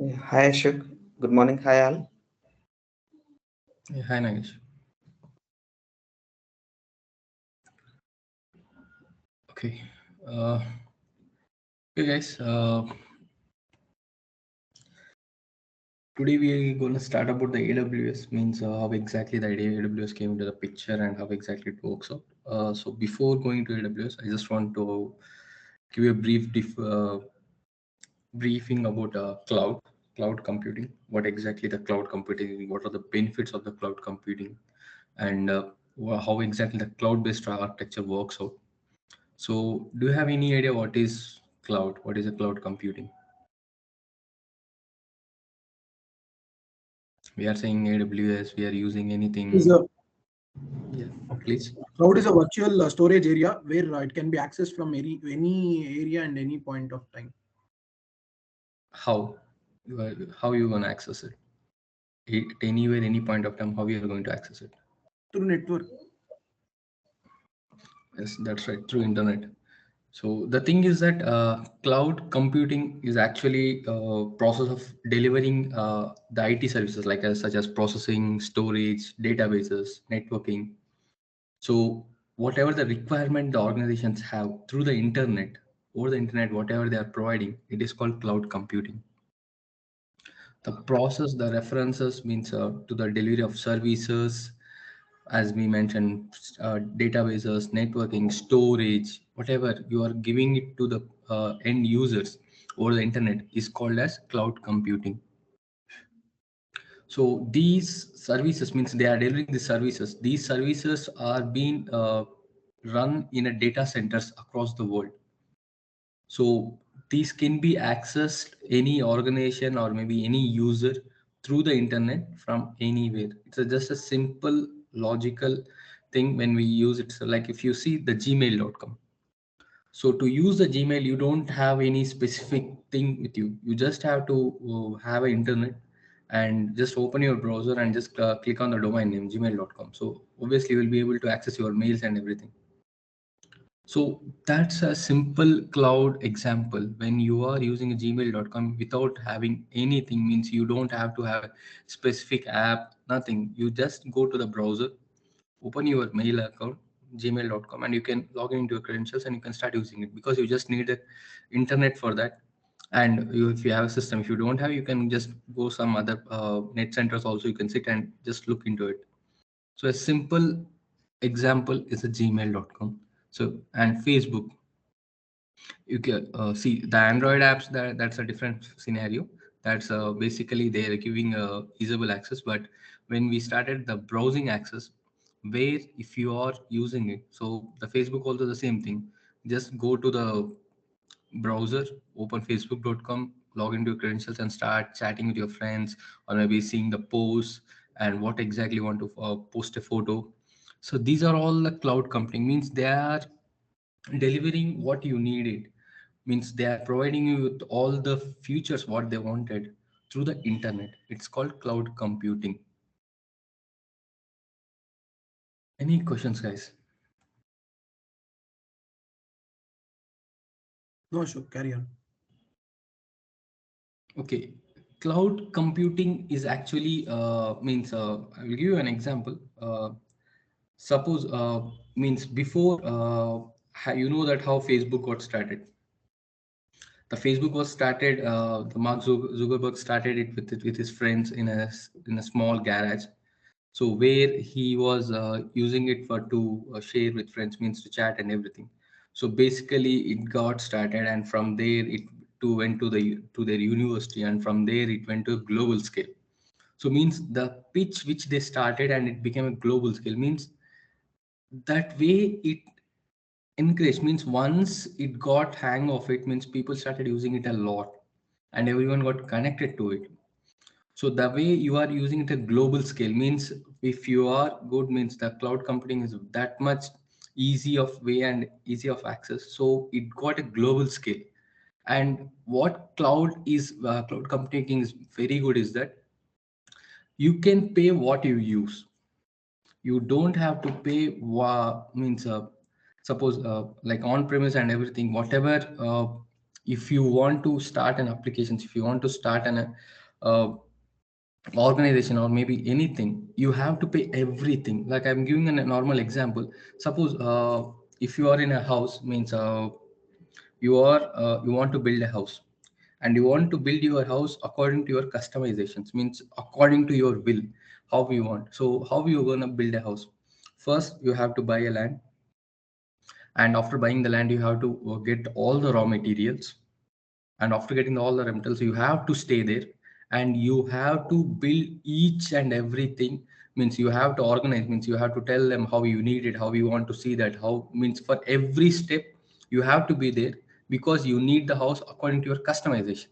Hi Ashok. Good morning. Hi all. Hi Nagesh. Okay. Uh, hey guys. Today we're going to start about the AWS, means how exactly the AWS came into the picture and how exactly it works out. So before going to AWS, I just want to give you a briefing about cloud computing. What exactly the cloud computing? What are the benefits of the cloud computing? And how exactly the cloud-based architecture works out. So, do you have any idea what is cloud? What is a cloud computing? We are saying AWS, we are using anything. Is a Yeah, okay. please. Cloud is a virtual storage area where it can be accessed from any area and any point of time. How? How you going to access it? At anywhere, any point of time, how you are going to access it? Through network. Yes, that's right, through internet. So the thing is that cloud computing is actually a process of delivering the IT services like such as processing, storage, databases, networking. So whatever the requirement the organizations have through the internet, over the internet, whatever they are providing, it is called cloud computing. The process, the references means to the delivery of services, as we mentioned, databases, networking, storage, whatever you are giving it to the end users over the internet is called as cloud computing. So these services means they are delivering the services. These services are being run in a data centers across the world. So these can be accessed any organization or maybe any user through the internet from anywhere. It's just a simple logical thing when we use it. So like if you see the gmail.com. So to use the Gmail, you don't have any specific thing with you. You just have to have an internet and just open your browser and just click on the domain name gmail.com. So obviously you will be able to access your mails and everything. So that's a simple cloud example. When you are using a gmail.com without having anything, means you don't have to have a specific app, nothing. You just go to the browser, open your mail account, gmail.com, and you can log into your credentials and you can start using it because you just need the internet for that. And if you have a system, if you don't have, you can just go some other net centers also. You can sit and just look into it. So a simple example is a gmail.com. So and Facebook, you can see the Android apps. That's a different scenario. That's basically they are giving usable access. But when we started the browsing access, where if you are using it, so the Facebook also the same thing. Just go to the browser, open facebook.com, log into your credentials and start chatting with your friends, or maybe seeing the posts and what exactly you want to post a photo. So these are all the cloud computing, means they are delivering what you needed, means they are providing you with all the features what they wanted through the internet. It's called cloud computing. Any questions, guys? No, sure. Carry on. Okay, cloud computing is actually means I will give you an example. Suppose means before you know that how Facebook got started. The Facebook was started. The Mark Zuckerberg started it with his friends in a small garage. So where he was using it for to share with friends, means to chat and everything. So basically it got started, and from there it to went to their university, and from there it went to a global scale. So means the pitch which they started and it became a global scale, means that way it increased, means once it got hang of it, means people started using it a lot and everyone got connected to it. So the way you are using it at global scale, means if you are good, means the cloud computing is that much easy of way and easy of access. So it got a global scale. And what cloud computing is very good is that you can pay what you use. You don't have to pay means suppose like on premise and everything, whatever if you want to start an applications, if you want to start an uh, organization or maybe anything, you have to pay everything. Like I'm giving a normal example. Suppose if you are in a house, means you want to build a house, and you want to build your house according to your customizations, means according to your will, how you want. So how you going to build a house? First you have to buy a land, and after buying the land you have to get all the raw materials, and after getting all the raw materials you have to stay there, and you have to build each and everything. Means you have to organize, means you have to tell them how you need it, how you want to see that, how, means for every step you have to be there, because you need the house according to your customization.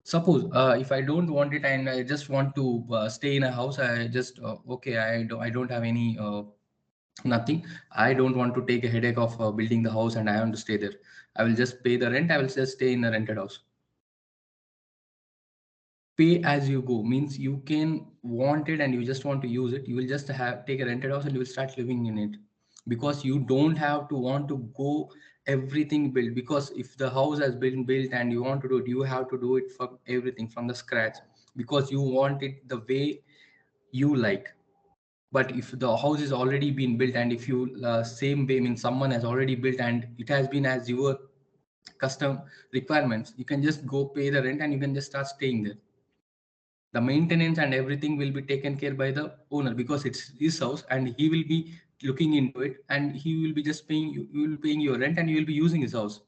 Suppose if I don't want it and I just want to stay in a house, I just okay, I don't have any nothing, I don't want to take a headache of building the house and I want to stay there, I will just pay the rent, I will just stay in a rented house. Pay as you go means you can want it and you just want to use it, you will just have take a rented house and you will start living in it, because you don't have to want to go everything built. Because if the house has been built and you want to do it, you have to do it from everything from the scratch, because you want it the way you like. But if the house is already been built, and if you same way, means someone has already built and it has been as your custom requirements, you can just go pay the rent and you can just start staying there. The maintenance and everything will be taken care by the owner, because it's his house and he will be looking into it, and he will be just paying you will be paying your rent and you will be using his house.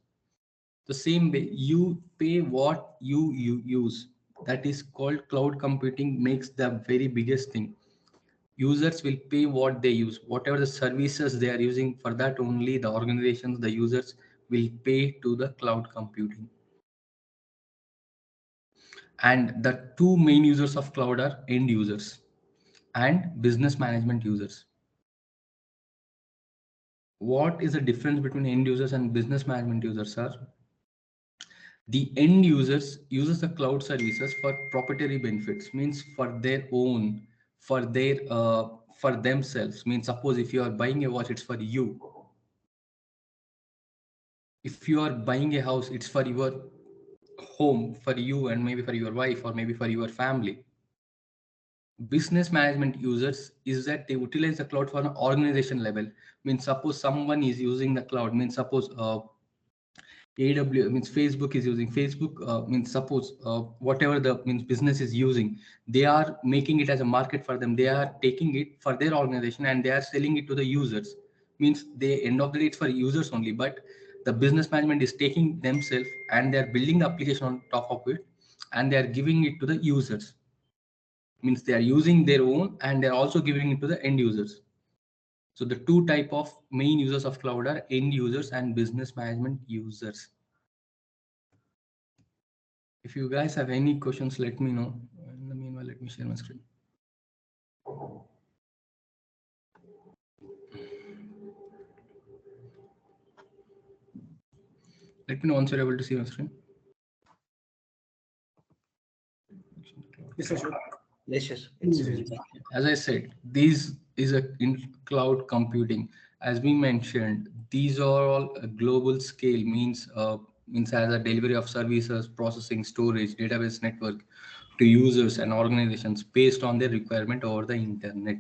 The same way you pay what you use. That is called cloud computing, makes the very biggest thing. Users will pay what they use, whatever the services they are using, for that only the organizations, the users will pay to the cloud computing. And the two main users of cloud are end users and business management users. What is the difference between end users and business management users, sir? The end users uses the cloud services for proprietary benefits, means for their own, for their for themselves. Means suppose if you are buying a watch, it's for you. If you are buying a house, it's for your home, for you and maybe for your wife or maybe for your family. Business management users is that they utilize the cloud for an organization level. Means suppose someone is using the cloud, means suppose AWS, means Facebook is using Facebook, means suppose whatever the means business is using, they are making it as a market for them, they are taking it for their organization and they are selling it to the users. Means they end of the day it's for users only, but the business management is taking themselves and they are building the application on top of it and they are giving it to the users. Means they are using their own and they're also giving it to the end users. So the two type of main users of cloud are end users and business management users. If you guys have any questions, let me know. In the meanwhile, let me share my screen. Let me know once you're able to see my screen. Yes, Ashok. Yes. As I said, this is a in cloud computing. As we mentioned, these are all a global scale, means as a delivery of services, processing, storage, database network to users and organizations based on their requirement over the internet.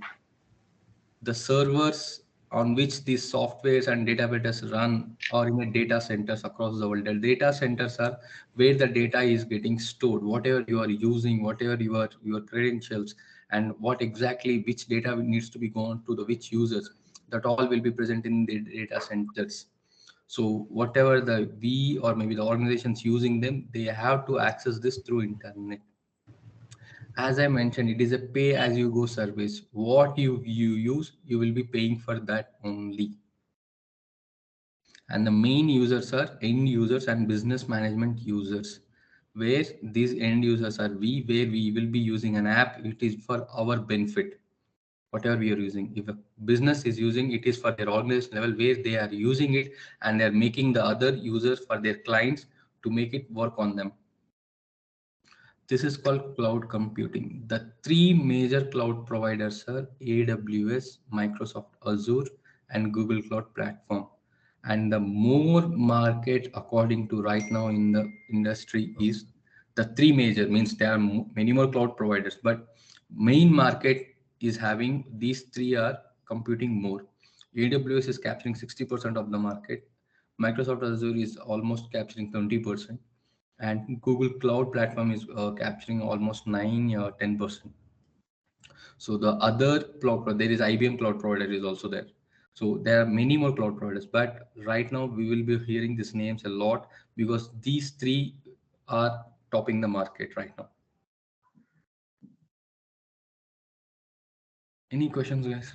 The servers on which these softwares and databases run are in the data centers across the world. The data centers are where the data is getting stored, whatever you are using, whatever your credentials, and what exactly which data needs to be gone to the which users. That all will be present in the data centers. So whatever the we or maybe the organizations using them, they have to access this through internet. As I mentioned, it is a pay as you go service. What you use, you will be paying for that only. And the main users are end users and business management users, where these end users are where we will be using an app, it is for our benefit. Whatever we are using, if a business is using, it is for their organization level where they are using it and they're making the other users for their clients to make it work on them. This is called cloud computing. The three major cloud providers are AWS, Microsoft Azure, and Google Cloud Platform. And the more market according to right now in the industry is the three major, means there are many more cloud providers, but main market is having these three are computing more. AWS is capturing 60% of the market, Microsoft Azure is almost capturing 20%, and Google Cloud Platform is capturing almost 9 or 10%. So the other there is IBM cloud provider is also there. So there are many more cloud providers, but right now we will be hearing these names a lot because these three are topping the market right now. Any questions, guys?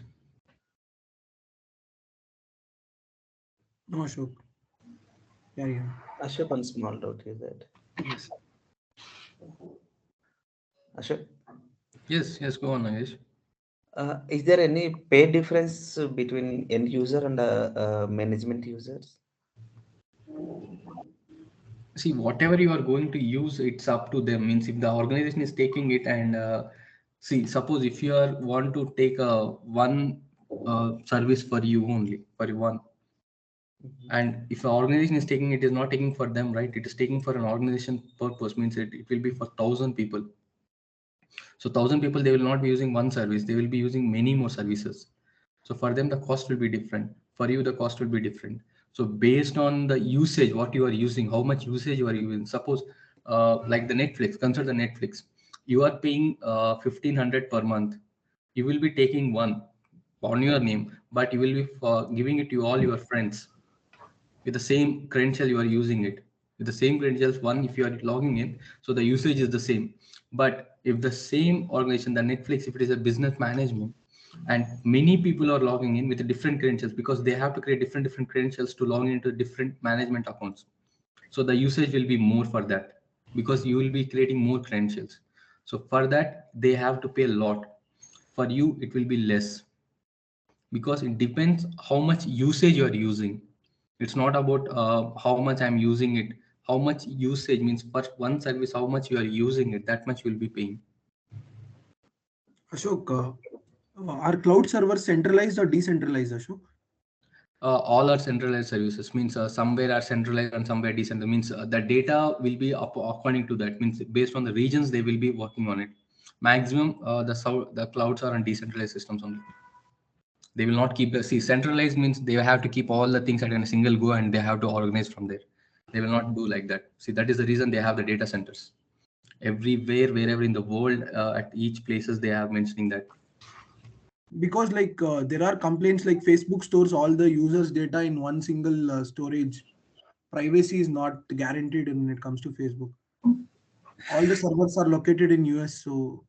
No, Ashok. Carry on. Ashok, one small doubt is that. Yes. Ashok, Yes, go on, Nagesh. is there any pay difference between end user and management users? See, whatever you are going to use, it's up to them. Means if the organization is taking it and see, suppose if you are want to take a one service for you only, for one, and if an organization is taking it, is not taking for them, right? It is taking for an organization purpose, means it will be for 1,000 people. So 1,000 people, they will not be using one service, they will be using many more services. So for them the cost will be different, for you the cost will be different. So based on the usage, what you are using, how much usage you are using. Suppose like the Netflix, consider the Netflix, you are paying 1,500 per month, you will be taking one on your name, but you will be giving it to all your friends with the same credential you are using it, with the same credentials, one if you are logging in, so the usage is the same. But if the same organization, the Netflix, if it is a business management and many people are logging in with the different credentials, because they have to create different credentials to log into different management accounts, so the usage will be more for that, because you will be creating more credentials. So for that they have to pay a lot, for you it will be less, because it depends how much usage you are using. It's not about how much I'm using it, how much usage, means per one service how much you are using it, that much you will be paying. Ashok, are cloud servers centralized or decentralized, Ashok? All are centralized services, means somewhere are centralized and somewhere decentralized, means the data will be up according to that, means based on the regions they will be working on it. Maximum the clouds are on decentralized systems only. They will not keep the, see, centralized means they have to keep all the things at a single go and they have to organize from there. They will not do like that. See, that is the reason they have the data centers everywhere, wherever in the world, at each places they have mentioning that. Because like there are complaints like Facebook stores all the users data in one single storage. Privacy is not guaranteed when it comes to Facebook. All the servers are located in US, so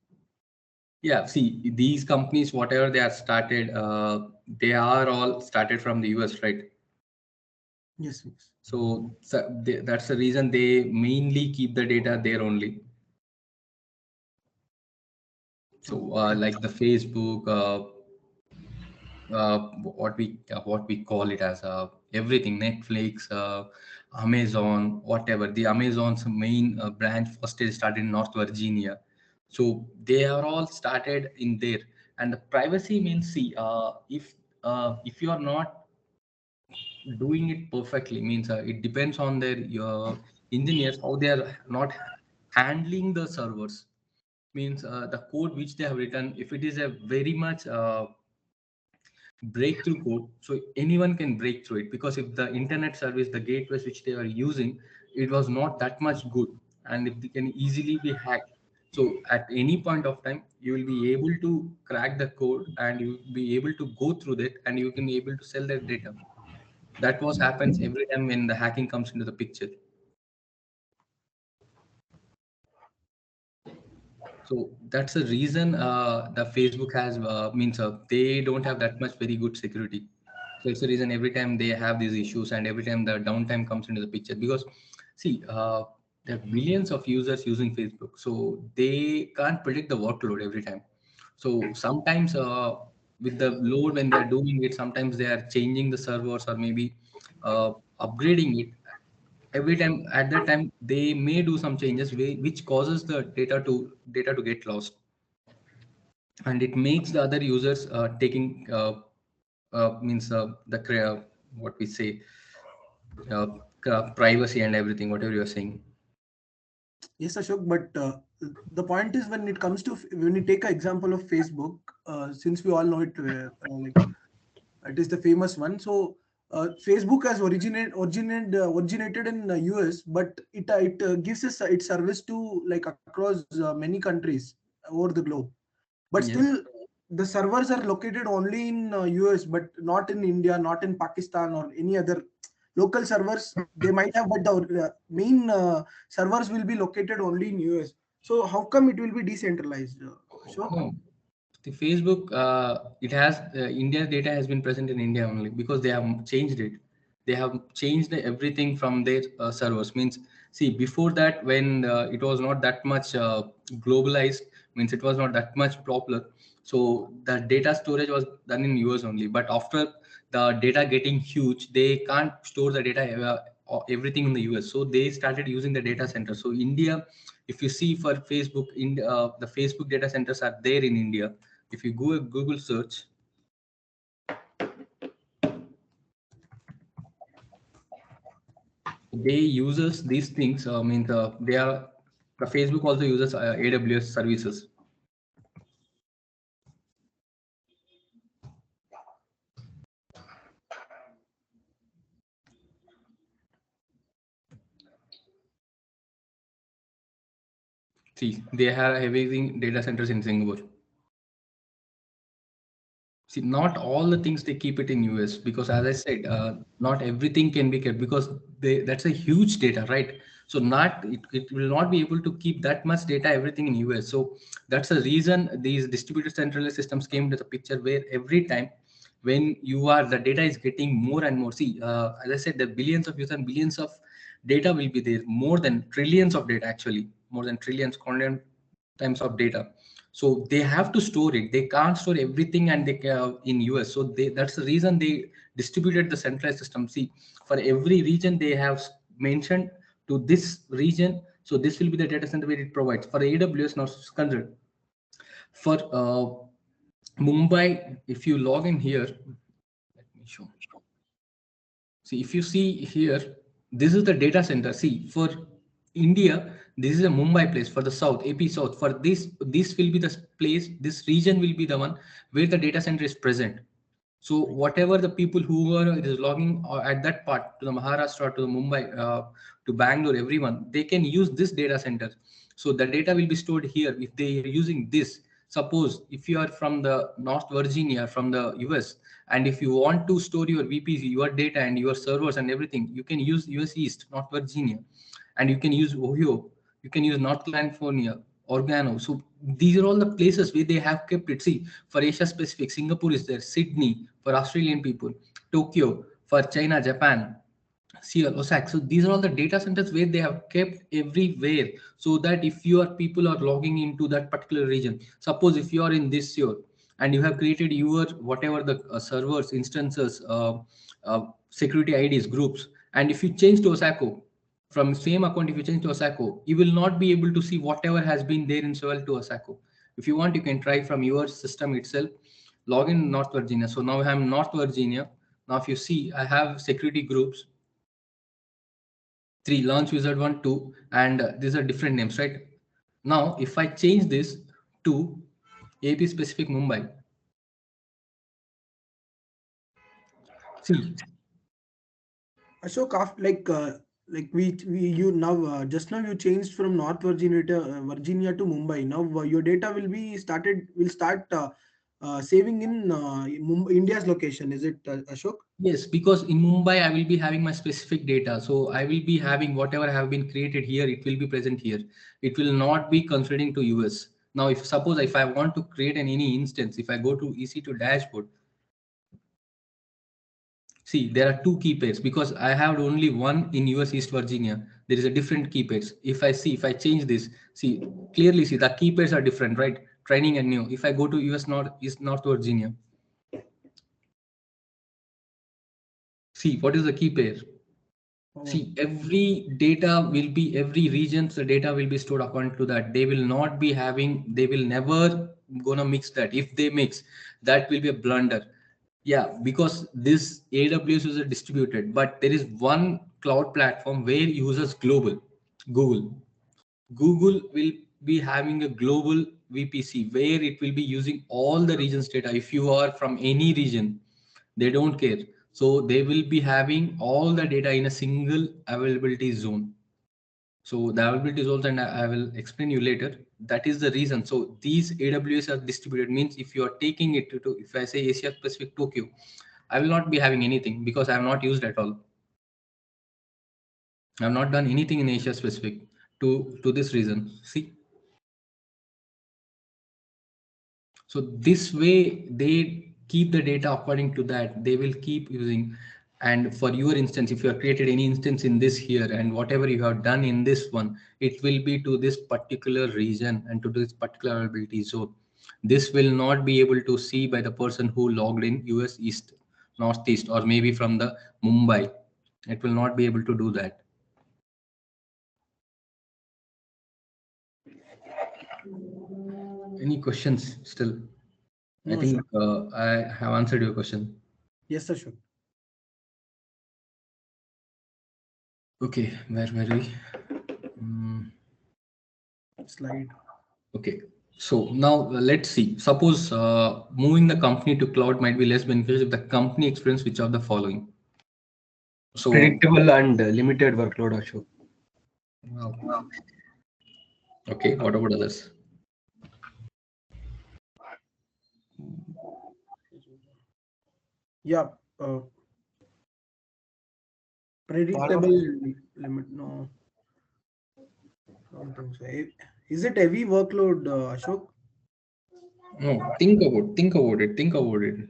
Yeah, see, these companies, whatever they are started, they are all started from the US, right? yes. So that's the reason they mainly keep the data there only. So Okay. like the Facebook, what we call it as everything, Netflix, Amazon, whatever. The Amazon's main branch first is started in North Virginia, so they are all started in there. And the privacy means, see, if you are not doing it perfectly, means it depends on their engineers how they are not handling the servers, means the code which they have written, if it is a very much breakthrough code, so anyone can break through it, because if the internet service, the gateways which they are using, it was not that much good, and if they can easily be hacked, so at any point of time you will be able to crack the code and you will be able to go through that and you can be able to sell that data. That was happens every time when the hacking comes into the picture. So that's the reason the Facebook has means they don't have that much very good security. So it's the reason every time they have these issues and every time the downtime comes into the picture, because see, there are billions of users using Facebook, so they can't predict the workload every time. So sometimes with the load when they are doing it, sometimes they are changing the servers or maybe upgrading it. Every time at that time they may do some changes which causes the data to get lost, and it makes the other users taking means what we say, privacy and everything, whatever you're saying. Yes, Ashok, but the point is when it comes to when we take an example of Facebook, since we all know it, like it is the famous one. So Facebook has originated in the US, but it gives us its service to like across many countries over the globe. But Yes. still, the servers are located only in US, but not in India, not in Pakistan or any other local servers. They might have, but the main servers will be located only in US. So how come it will be decentralized, Ashok? No, the Facebook, it has India's data has been present in India only because they have changed it. They have changed everything from their servers. Means, see, before that, when it was not that much globalized, means it was not that much popular. So the data storage was done in US only. But after the data getting huge, they can't store the data everything in the US. So they started using the data center. So India, if you see for Facebook, in the Facebook data centers are there in India. If you go Google search, they uses these things. I mean, they are the Facebook also uses AWS services. See, they have everything data centers in Singapore. See, not all the things they keep it in US because, as I said, not everything can be kept because that's a huge data, right? So it will not be able to keep that much data everything in US. So that's the reason these distributed centralized systems came to the picture where every time when the data is getting more and more. See, as I said, the billions of users and billions of data will be there, more than trillions of data actually, more than trillions content times of data. So they have to store it. They can't store everything and they in US. So that's the reason they distributed the centralized system. See, for every region they have mentioned to this region. So this will be the data center where it provides. For AWS, now consider for Mumbai. If you log in here, let me show. See, if you see here, this is the data center. See, for India, this is a Mumbai place for the South, AP South. For this will be the place, this region will be the one where the data center is present. So whatever the people who are is logging at that part to the Maharashtra, to the Mumbai, to Bangalore, everyone, they can use this data center. So the data will be stored here if they are using this. Suppose if you are from the North Virginia, from the US, and if you want to store your VPC, your data and your servers and everything, you can use US East, North Virginia, and you can use Ohio, you can use North California, Oregano. So these are all the places where they have kept it. See, for Asia Pacific, Singapore is there, Sydney for Australian people, Tokyo for China, Japan, Seoul, Osaka. So these are all the data centers where they have kept everywhere, so that if your people are logging into that particular region, suppose if you are in this Seoul and you have created your whatever the servers, instances, security IDs, groups, and if you change to Osaka from same account, if you change to Osaka, you will not be able to see whatever has been there in Seoul to Osaka. If you want, you can try from your system itself, log in North Virginia. So now I'm North Virginia. Now if you see, I have security groups, 3, launch wizard 1, 2, and these are different names, right? Now if I change this to AP specific Mumbai, see. Ashok, like we you now just now you changed from North Virginia to Mumbai. Now your data will start saving in India's location. Is it, Ashok? Yes, because in Mumbai, I will be having my specific data. So I will be having whatever have been created here, it will be present here. It will not be considering to US. Now, if suppose if I want to create any instance, if I go to EC2 dashboard, see, there are 2 key pairs because I have only one in US East Virginia. There is a different key pairs. If I change this, see, clearly see the key pairs are different, right? Training and new. If I go to US North East North Virginia, see, what is the key pair? See, every data will be, every regions, the data will be stored according to that. They will not be having, they will never gonna mix that. If they mix, that will be a blunder. Yeah, because this AWS is a distributed, but there is one cloud platform where users global. Google. Google will be having a global VPC where it will be using all the regions data. If you are from any region, they don't care. So they will be having all the data in a single availability zone. So the availability zones, and I will explain you later. That is the reason. So these AWS are distributed means if you are taking it to, if I say Asia Pacific Tokyo, I will not be having anything because I have not used at all. I have not done anything in Asia Pacific to this reason. See, so this way they keep the data according to that. They will keep using. And for your instance, if you have created any instance in this here and whatever you have done in this one, it will be to this particular region and to this particular availability. So this will not be able to see by the person who logged in US East, Northeast, or maybe from the Mumbai. It will not be able to do that. Any questions still? I No, think sure. I have answered your question. Yes, sir, sure. Okay, where were we? Mm, Slide. okay, so now let's see. Suppose moving the company to cloud might be less beneficial if the company experience which are the following. So, Predictable and limited workload, Ashok. wow. Okay, what about others? Yeah. Predictable limit. No, I don't think so. Is it heavy workload, Ashok? No, think about it, think about it.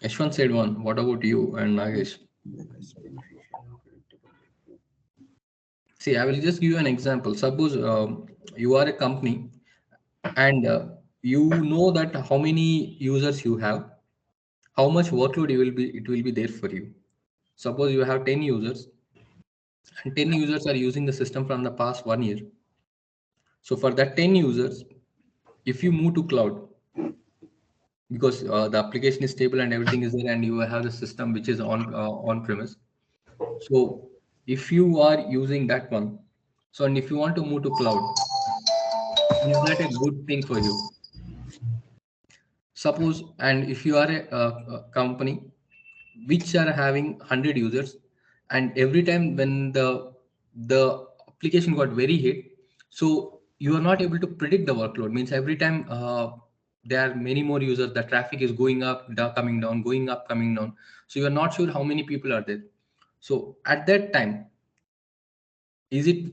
Ashwan said one. What about you and Nagesh? Less beneficial and predictable. See, I will just give you an example. Suppose you are a company and you know that how many users you have, how much workload you will be, it will be there for you. Suppose you have 10 users and 10 users are using the system from the past 1 year. So for that 10 users, if you move to cloud, because the application is stable and everything is there and you have the system which is on premise. So if you are using that one, so and if you want to move to cloud, is that a good thing for you? Suppose, and if you are a company which are having 100 users, and every time when the application got very hit, so you are not able to predict the workload. Means every time there are many more users, the traffic is going up, coming down, going up, coming down. So you are not sure how many people are there. So at that time, is it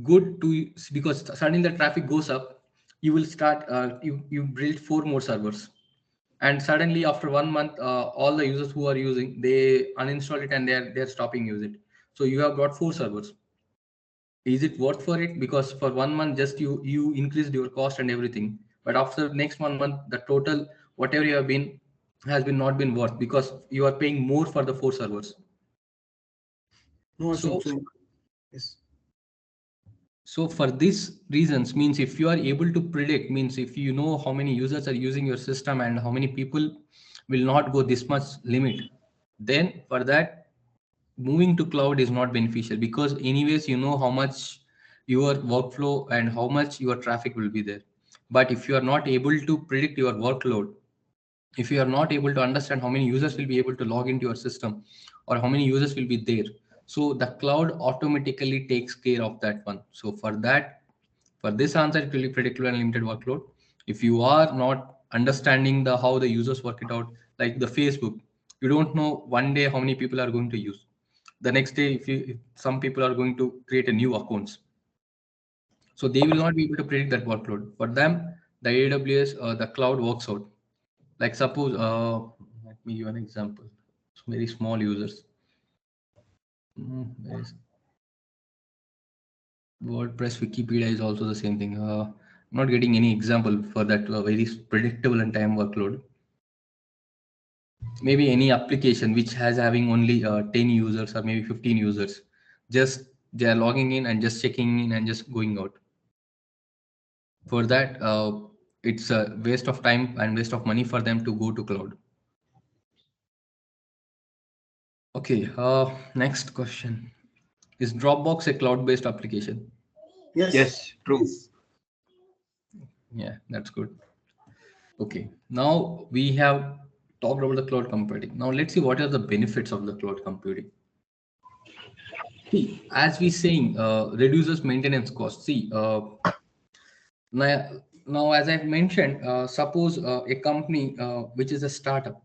good to, because suddenly the traffic goes up, you will start you build 4 more servers, and suddenly after 1 month all the users who are using, they uninstall it and they're stopping use it. So you have got 4 servers. Is it worth for it? Because for 1 month just you increased your cost and everything, but after next 1 month the total whatever you have been has been not been worth because you are paying more for the 4 servers. No, Ashok. So So, yes. So for these reasons, means if you are able to predict, means if you know how many users are using your system and how many people will not go this much limit, then for that moving to cloud is not beneficial, because anyways you know how much your workflow and how much your traffic will be there. But if you are not able to predict your workload, if you are not able to understand how many users will be able to log into your system or how many users will be there, so the cloud automatically takes care of that one. So for that, for this answer, it will be predictable and limited workload. If you are not understanding the how the users work it out, like the Facebook, you don't know one day how many people are going to use. The next day, if some people are going to create a new accounts, so they will not be able to predict that workload. For them, the AWS, the cloud works out. Like suppose, let me give an example. So very small users. Where is WordPress, Wikipedia is also the same thing. I'm not getting any example for that very predictable and time workload. Maybe any application which has having only 10 users or maybe 15 users. Just they are logging in and just checking in and just going out. For that, it's a waste of time and waste of money for them to go to cloud. Okay, next question. Is Dropbox a cloud-based application? Yes, true. Yeah, that's good. Okay, now we have talked about the cloud computing. Now let's see what are the benefits of the cloud computing. See, as we saying, reduces maintenance costs. See, now as I've mentioned, suppose a company which is a startup,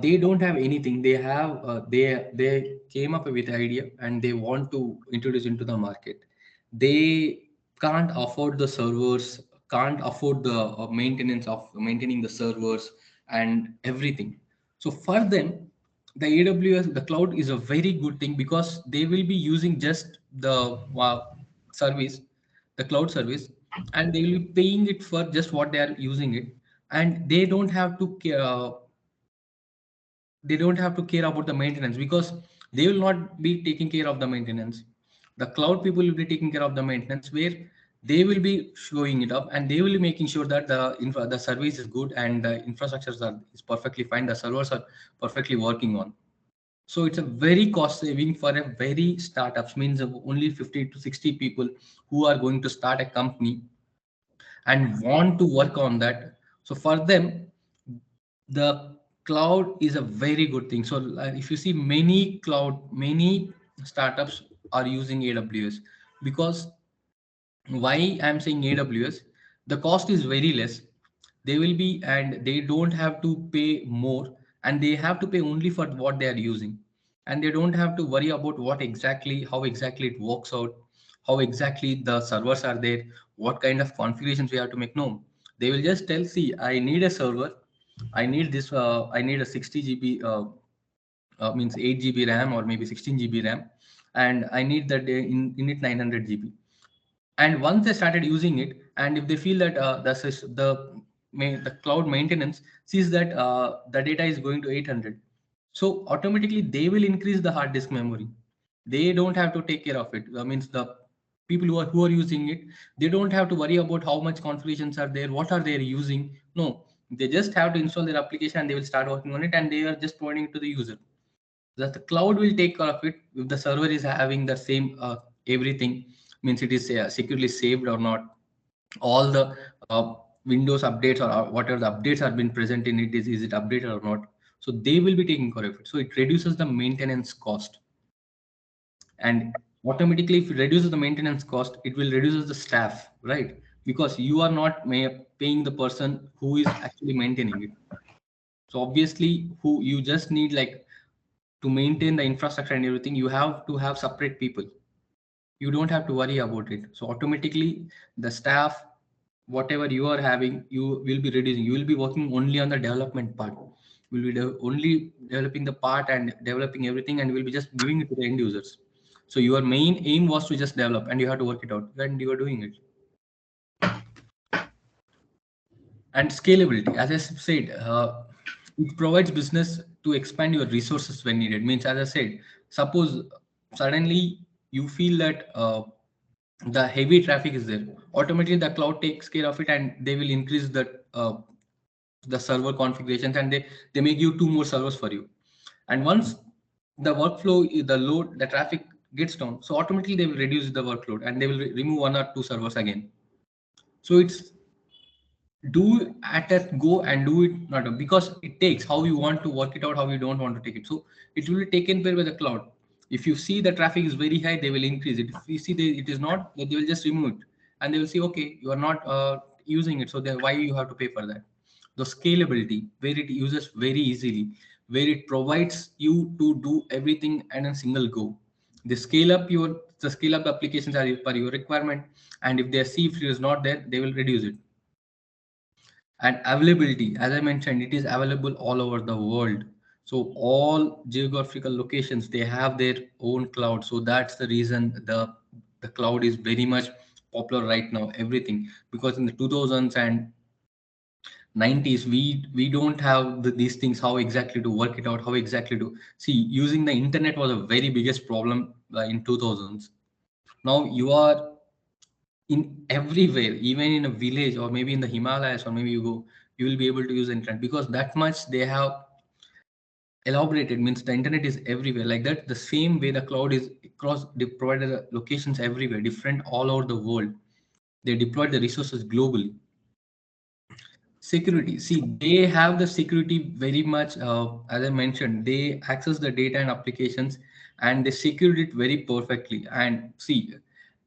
they don't have anything. They have they came up with an idea and they want to introduce into the market. They can't afford the servers, can't afford the maintenance of maintaining the servers and everything. So for them, the AWS, the cloud is a very good thing because they will be using just the service, the cloud service, and they will be paying it for just what they are using it, and they don't have to care about the maintenance because they will not be taking care of the maintenance. The cloud people will be taking care of the maintenance, where they will be showing it up and they will be making sure that the service is good and the infrastructures is perfectly fine, the servers are perfectly working on. So it's a very cost saving for a very startups, means of only 50 to 60 people who are going to start a company and want to work on that. So for them, the cloud is a very good thing. So if you see many startups are using AWS because why I'm saying AWS, the cost is very less. They will be, and they don't have to pay more, and they have to pay only for what they are using, and they don't have to worry about how exactly it works out, how exactly the servers are there, what kind of configurations we have to make. No, they will just tell, see, I need a server, I need this, I need a 60 GB, means 8 GB RAM or maybe 16 GB RAM, and I need that in it 900 GB. And once they started using it, and if they feel that the cloud maintenance sees that the data is going to 800, so automatically they will increase the hard disk memory. They don't have to take care of it. That means the people who are using it, they don't have to worry about how much configurations are there, what are they using. No, they just have to install their application and they will start working on it, and they are just providing it to the user. That the cloud will take care of it. If the server is having the same everything, means it is securely saved or not, all the Windows updates or whatever the updates are been present in it, is it updated or not, so they will be taking care of it. So it reduces the maintenance cost, and automatically if it reduces the maintenance cost, it will reduces the staff, right? Because you are not paying the person who is actually maintaining it. So obviously, who you just need, like, to maintain the infrastructure and everything, you have to have separate people. You don't have to worry about it. So automatically the staff, whatever you are having, you will be reducing. You will be working only on the development part. You will be only developing the part and developing everything, and will be just giving it to the end users. So your main aim was to just develop, and you have to work it out, and you are doing it. And scalability, as I said, it provides business to expand your resources when needed. Means, as I said, suppose suddenly you feel that the heavy traffic is there, automatically the cloud takes care of it, and they will increase the server configurations, and they make you two more servers for you. And once the workflow, the load, the traffic gets down, so automatically they will reduce the workload, and they will remove one or two servers again. So it's do at a go and do it not, because it takes how you want to work it out, how you don't want to take it. So it will be taken care by the cloud. If you see the traffic is very high, they will increase it. If you see it is not, they will just remove it, and they will say, okay, you are not using it, so then why you have to pay for that. The scalability, where it uses very easily, where it provides you to do everything in a single go. The scale up applications are per your requirement, and if they see if it is not there, they will reduce it. And availability, as I mentioned, it is available all over the world. So all geographical locations, they have their own cloud. So that's the reason the cloud is very much popular right now, everything. Because in the 2000s and 90s, we don't have these things, how exactly to work it out, how exactly to see. Using the internet was a very biggest problem in 2000s. Now you are in everywhere, even in a village or maybe in the Himalayas, or maybe you will be able to use internet, because that much they have elaborated means the internet is everywhere like that. The same way the cloud is across, they provided locations everywhere, different all over the world. They deployed the resources globally. Security, see, they have the security very much, as I mentioned, they access the data and applications, and they secure it very perfectly. And see,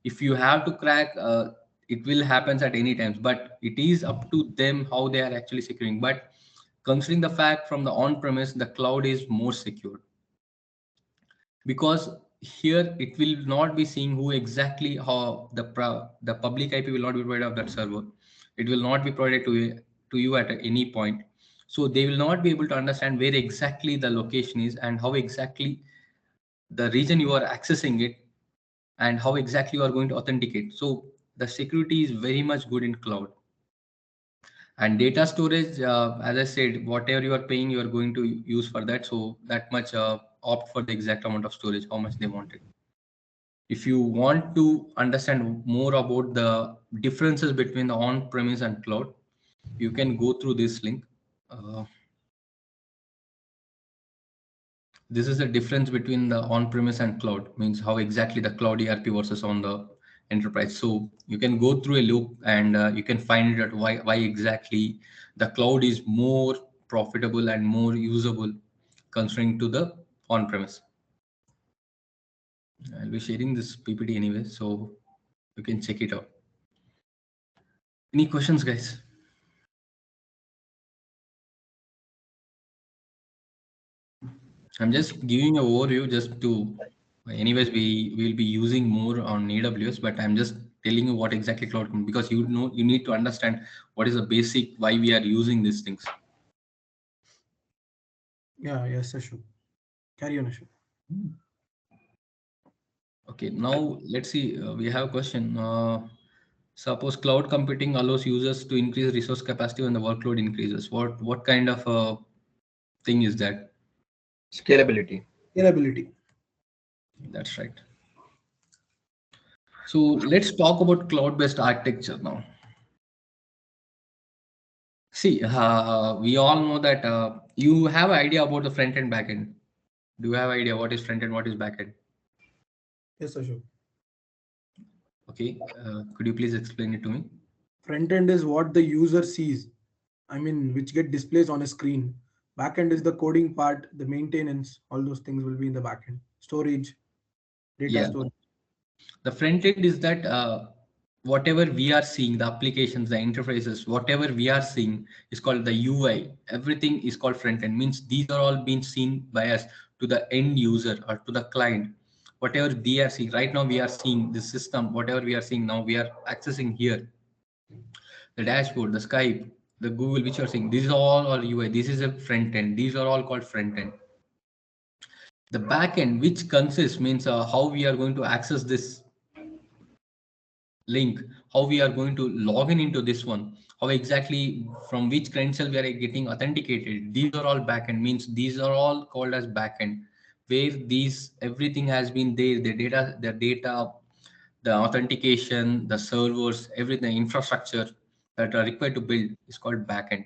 if you have to crack, it will happen at any times, but it is up to them how they are actually securing. But considering the fact from the on premise, the cloud is more secure, because here it will not be seeing who exactly, how the public IP will not be provided of that server. It will not be provided to you at any point. So they will not be able to understand where exactly the location is and how exactly the region you are accessing it and how exactly you are going to authenticate. So the security is very much good in cloud. And data storage, as I said, whatever you are paying, you are going to use for that. So that much opt for the exact amount of storage, how much they wanted. If you want to understand more about the differences between the on-premise and cloud, you can go through this link. This is the difference between the on-premise and cloud, means how exactly the cloud ERP versus on the enterprise. So you can go through a loop and you can find out why exactly the cloud is more profitable and more usable considering to the on-premise. I'll be sharing this PPT anyway, so you can check it out. Any questions, guys? I'm just giving an overview just to, anyways, we will be using more on AWS, but I'm just telling you what exactly cloud, because you know, you need to understand what is the basic, why we are using these things. Yeah, yes, Ashok. Carry on, Ashok. Okay, now let's see, we have a question. Suppose cloud computing allows users to increase resource capacity when the workload increases. What kind of thing is that? Scalability. Scalability. That's right. So let's talk about cloud-based architecture now. See, we all know that you have an idea about the front end, back end. Do you have an idea what is front end, what is back end? Yes, Ashok. Okay, could you please explain it to me? Front end is what the user sees, I mean, which get displays on a screen. Back end is the coding part, the maintenance, all those things will be in the back end. Storage, data Yeah, storage. the front end is that whatever we are seeing, the applications, the interfaces, whatever we are seeing is called the UI. Everything is called front end. Means these are all being seen by us to the end user or to the client. Whatever they are seeing right now, we are seeing the system. Whatever we are seeing now, we are accessing here. The dashboard, the Skype, the Google, which you are seeing. These are all are UI. This is a front end. These are all called front end. The back end, which consists, means how we are going to access this link, how we are going to log in into this one, how exactly from which credential we are getting authenticated. These are all backend, means these are all called as backend, where these everything has been there, the data, the authentication, the servers, everything, infrastructure that are required to build is called backend.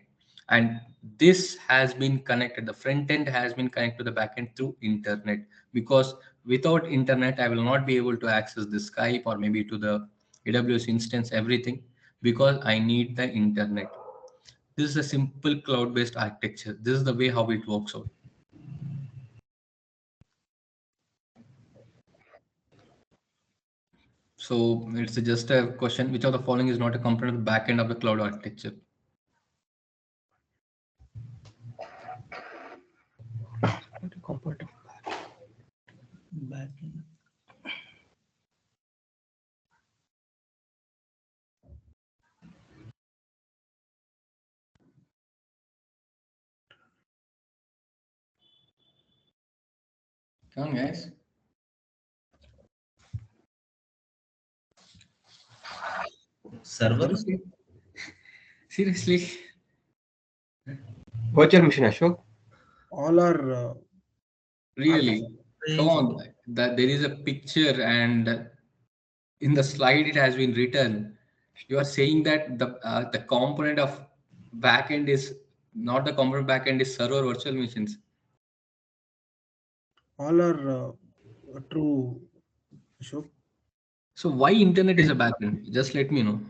And this has been connected, the front end has been connected to the backend through internet, because without internet I will not be able to access the Skype or maybe to the AWS instance, everything, because I need the internet. This is a simple cloud-based architecture. This is the way how it works out. So it's just a question, which of the following is not a component of the backend of the cloud architecture? Not a component of backend. Come on, guys. Server. Seriously. Virtual machine, Ashok. All are Really? Come on. That there is a picture and in the slide it has been written. You are saying that the component of backend is not the component backend is server virtual machines. All are true, Ashok. So why internet is a backend? Just let me know.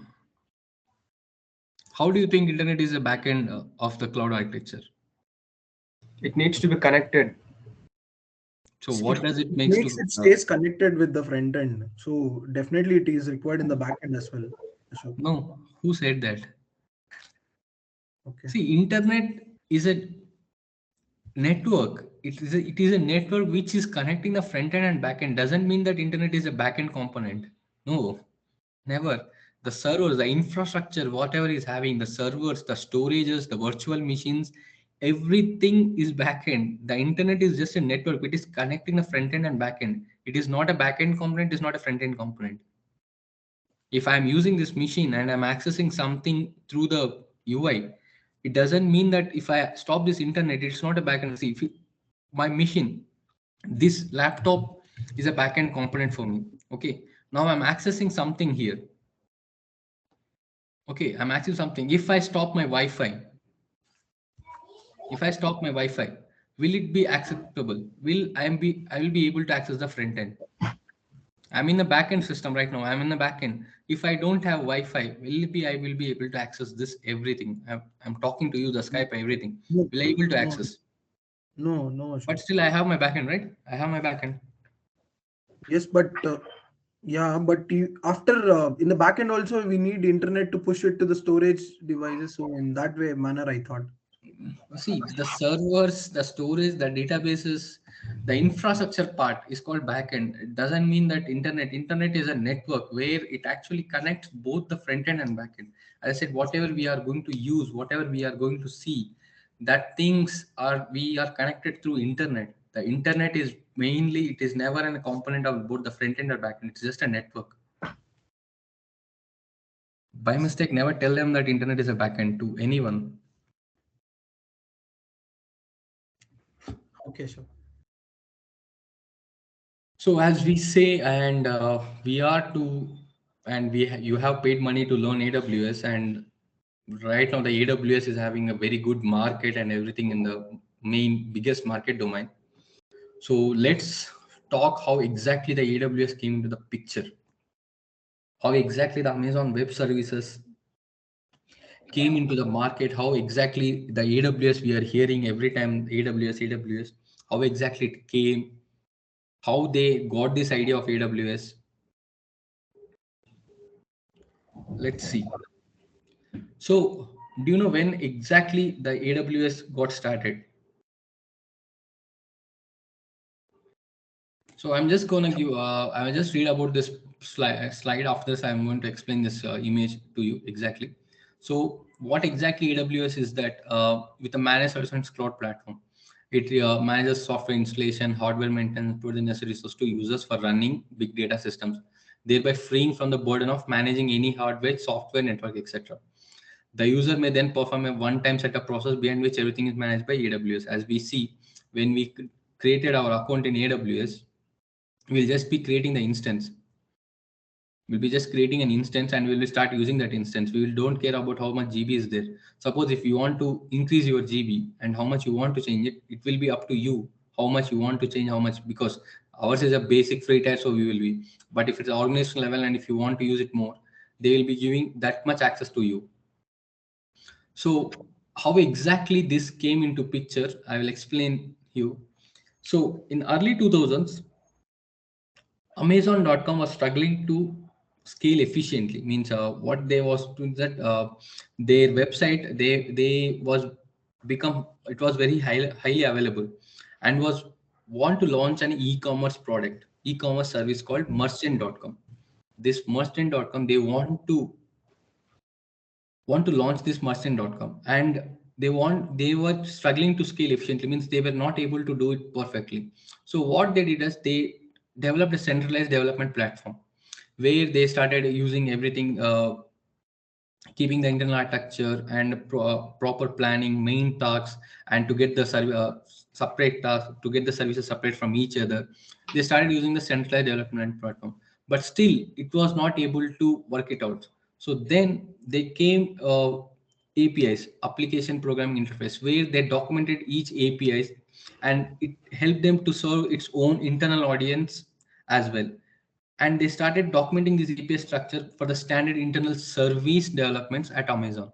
How do you think internet is a backend of the cloud architecture? It needs to be connected. So See, what does it it makes makes to? it stays connected with the front end. So definitely it is required in the back end as well, Ashok. No, who said that? Okay. See, internet is a network. It is a network which is connecting the front end and back end. Doesn't mean that internet is a back end component. No, never. The servers, the infrastructure, whatever is having, the servers, the storages, the virtual machines, everything is back end. The internet is just a network. It is connecting the front end and back end. It is not a back end component. It is not a front end component. If I'm using this machine and I'm accessing something through the UI, it doesn't mean that if I stop this internet, it's not a backend. See, my machine, this laptop is a backend component for me. Okay, now I'm accessing something here. Okay, I'm accessing something. If I stop my Wi-Fi, will it be acceptable? I will be able to access the front end? I'm in the backend system right now. I'm in the backend. If I don't have Wi-Fi, I will be able to access this everything. I'm talking to you, the Skype, everything. No, Will I able to no, access? no, But Ashok. still, I have my backend, right? I have my backend. Yes, but yeah, but after in the back end also we need internet to push it to the storage devices. So in that way manner, I thought. See, the servers, the storage, the databases, the infrastructure part is called backend. It doesn't mean that internet is a network where it actually connects both the front end and backend. As I said, whatever we are going to use, whatever we are going to see, that we are connected through internet. The internet is mainly, it is never a component of both the front end or backend. It's just a network. By mistake, never tell them that internet is a backend to anyone. Okay, sure. So as we say, and we are to, and you have paid money to learn AWS, and right now the AWS is having a very good market and everything in the main biggest market domain. So let's talk how exactly the AWS came into the picture, how exactly the Amazon Web Services came into the market, how exactly the AWS we are hearing every time AWS, how exactly it came, how they got this idea of AWS. Let's see. So, do you know when exactly the AWS got started? So, I'm just going to give, I will just read about this slide. After this, I'm going to explain this image to you exactly. So, what exactly AWS is that with a managed services cloud platform, it manages software installation, hardware maintenance, provides necessary resources to users for running big data systems, thereby freeing from the burden of managing any hardware, software, network, etc. The user may then perform a one-time setup process behind which everything is managed by AWS. As we see, when we created our account in AWS, we'll just be creating the instance. We'll be just creating an instance and we'll start using that instance. We will don't care about how much GB is there. Suppose if you want to increase your GB and how much you want to change it, it will be up to you how much you want to change, how much, because ours is a basic free tier, so we will be. But if it's organizational level and if you want to use it more, they will be giving that much access to you. So how exactly this came into picture, I will explain you. So in early 2000s, Amazon.com was struggling to scale efficiently. Means what they was doing that their website they was become it was very highly available and was want to launch an e-commerce service called Merchant.com. This Merchant.com they want to launch this Merchant.com, and they were struggling to scale efficiently, means they were not able to do it perfectly. So what they did is they developed a centralized development platform where they started using everything, keeping the internal architecture and proper planning, main tasks, and to get the separate tasks, to get the services separate from each other. They started using the centralized development platform, but still it was not able to work it out. So then they came APIs, application programming interface, where they documented each APIs and it helped them to serve its own internal audience as well. And they started documenting this API structure for the standard internal service developments at Amazon.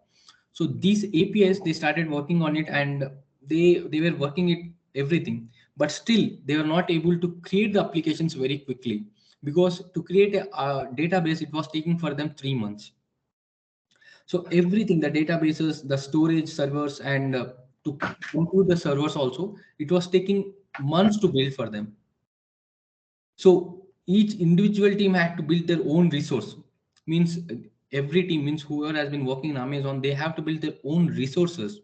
So these APIs, they started working on it, and they were working it everything, but still they were not able to create the applications very quickly, because to create a database, it was taking for them 3 months. So everything, the databases, the storage servers, and to compute the servers also, it was taking months to build for them. So each individual team had to build their own resource. Means every team, means whoever has been working in Amazon, they have to build their own resources,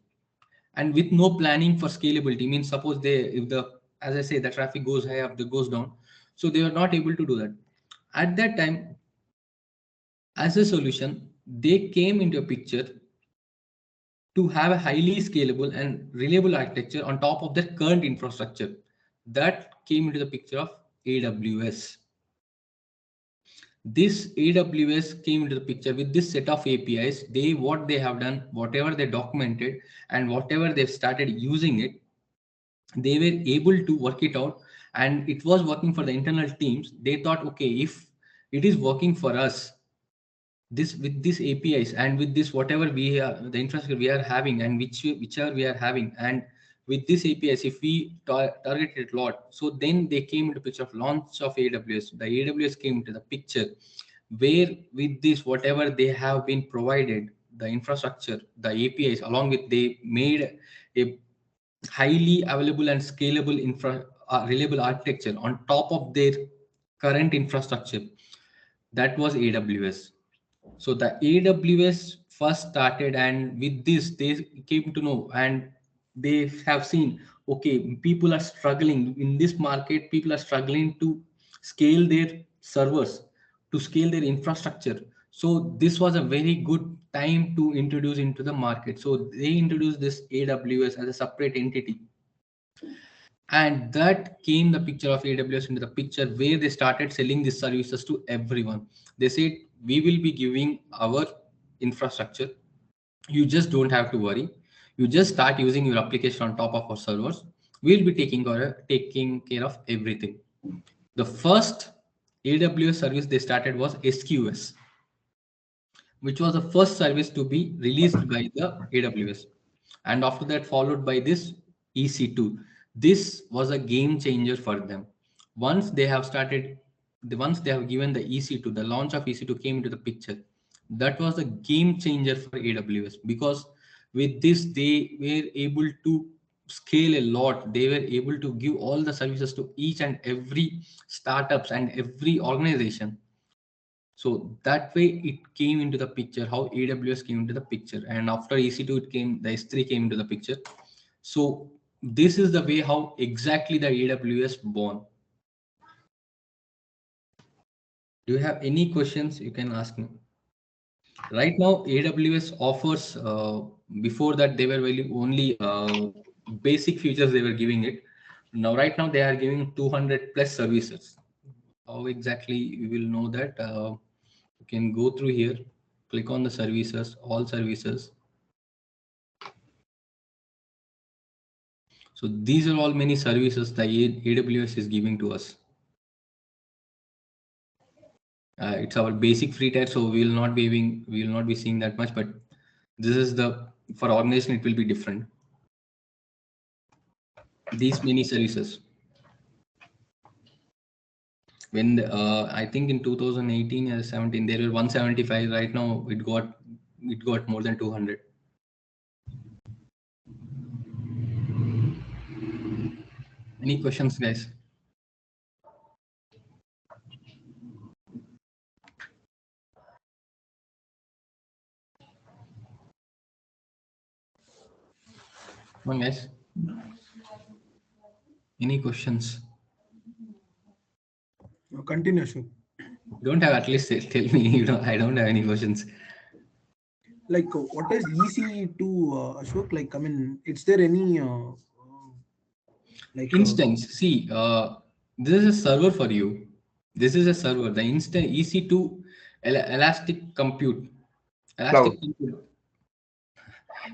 and with no planning for scalability. Means suppose they, if the, as I say, the traffic goes high up, the goes down, so they are not able to do that. At that time, as a solution, they came into a picture to have a highly scalable and reliable architecture on top of their current infrastructure. That came into the picture of AWS. This AWS came into the picture with this set of APIs. They, what they have done, whatever they documented and whatever they've started using it, they were able to work it out, and it was working for the internal teams. They thought, okay, if it is working for us, this with these APIs and with this whatever we are, the infrastructure we are having, and whichever we are having, and with this APIs, if we target it a lot, so then they came into picture of launch of AWS. The AWS came into the picture, where with this whatever they have been provided, the infrastructure, the APIs, along with, they made a highly available and scalable reliable architecture on top of their current infrastructure. That was AWS. So the AWS first started, and with this they came to know, and they have seen, okay, people are struggling in this market, people are struggling to scale their servers, to scale their infrastructure. So this was a very good time to introduce into the market. So they introduced this AWS as a separate entity, and that came the picture of AWS into the picture, where they started selling these services to everyone. They said, we will be giving our infrastructure, you just don't have to worry, you just start using your application on top of our servers, we'll be taking care of everything. The first AWS service they started was SQS, which was the first service to be released by the AWS. And after that, followed by this EC2. This was a game changer for them. Once they have started, once they have given the EC2, the launch of EC2 came into the picture. That was a game changer for AWS, because with this, they were able to scale a lot. They were able to give all the services to each and every startups and every organization. So that way it came into the picture, how AWS came into the picture. And after EC2, it came, the S3 came into the picture. So this is the way how exactly the AWS born. Do you have any questions? You can ask me. Right now, AWS offers, before that they were really only basic features they were giving it. Now, right now they are giving 200 plus services. How exactly you will know that? You can go through here, click on the services, all services. So these are all many services that AWS is giving to us. It's our basic free tier, so we will not be seeing that much, but this is the, for organization it will be different. These many services. When I think in 2018 or 17 there were 175. Right now it got more than 200. Any questions, guys? Come on, guys. Any questions? Continue, Ashok. Don't have, at least tell me. I don't have any questions. Like, what is EC2, Ashok? Like, I mean, is there any like instance? See, this is a server for you. This is a server. The instant EC2 elastic compute. Cloud.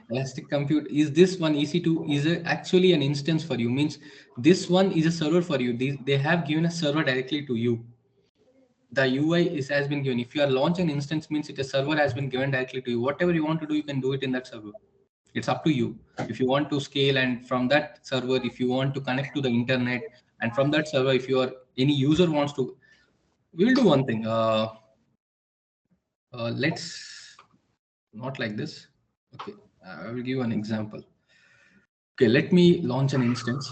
Elastic Compute is this one EC2 is actually an instance for you. Means this one is a server for you. They have given a server directly to you. The UI has been given. If you are launching an instance, means it a server has been given directly to you. Whatever you want to do, you can do it in that server. It's up to you. If you want to scale, and from that server, if you want to connect to the internet, and from that server, if you are any user wants to, we will do one thing. Let's not like this. Okay, I will give an example. Okay, let me launch an instance.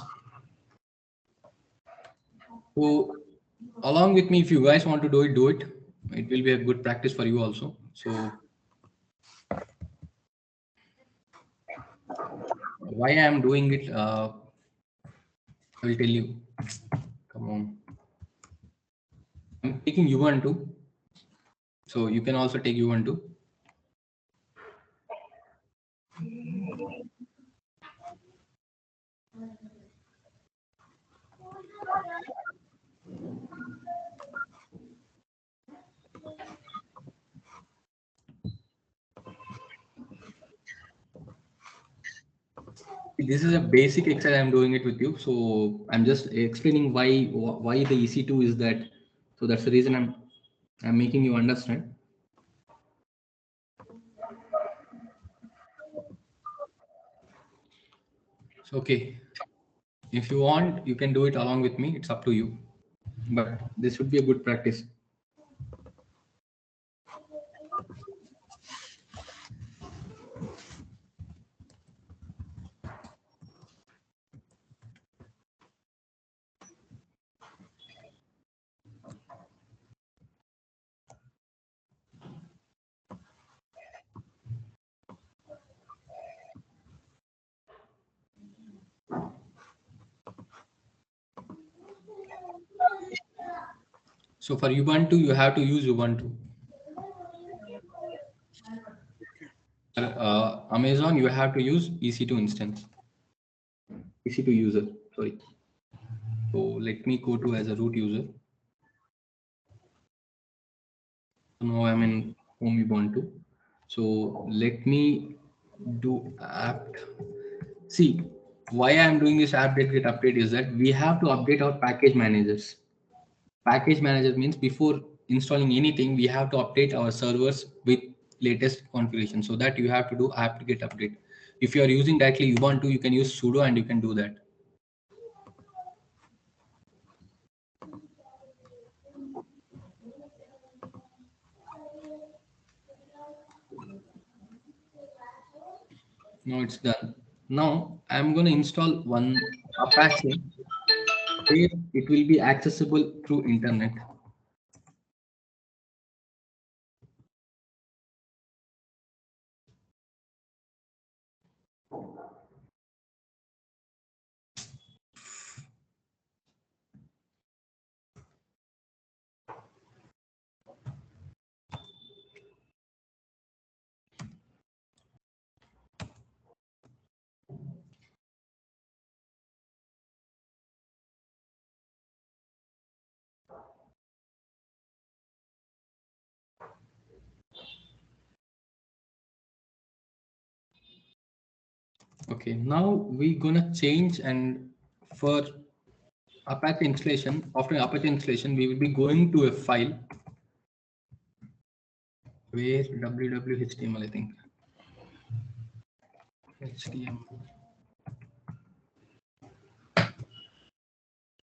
So along with me, if you guys want to do it, do it. It will be a good practice for you also. So why I am doing it, I will tell you. Come on. I'm taking Ubuntu. So you can also take Ubuntu. This is a basic exercise I'm doing it with you. So I'm just explaining why the EC2 is that. So that's the reason I'm making you understand. So okay, if you want, you can do it along with me. It's up to you. But this would be a good practice. So for Ubuntu, you have to use Ubuntu. Amazon, you have to use EC2 instance. EC2 user, sorry. So let me go to as a root user. Now I'm in home Ubuntu. So let me do apt. See, why I'm doing this apt get update is that we have to update our package managers. Package manager means before installing anything, we have to update our servers with latest configuration. So that you have to do apt get update. If you are using directly Ubuntu, you can use sudo and you can do that. Now it's done. Now I'm going to install one Apache where it will be accessible through internet. Okay, now we're gonna change, and for Apache installation, after Apache installation, we will be going to a file where www.html, I think. HTML.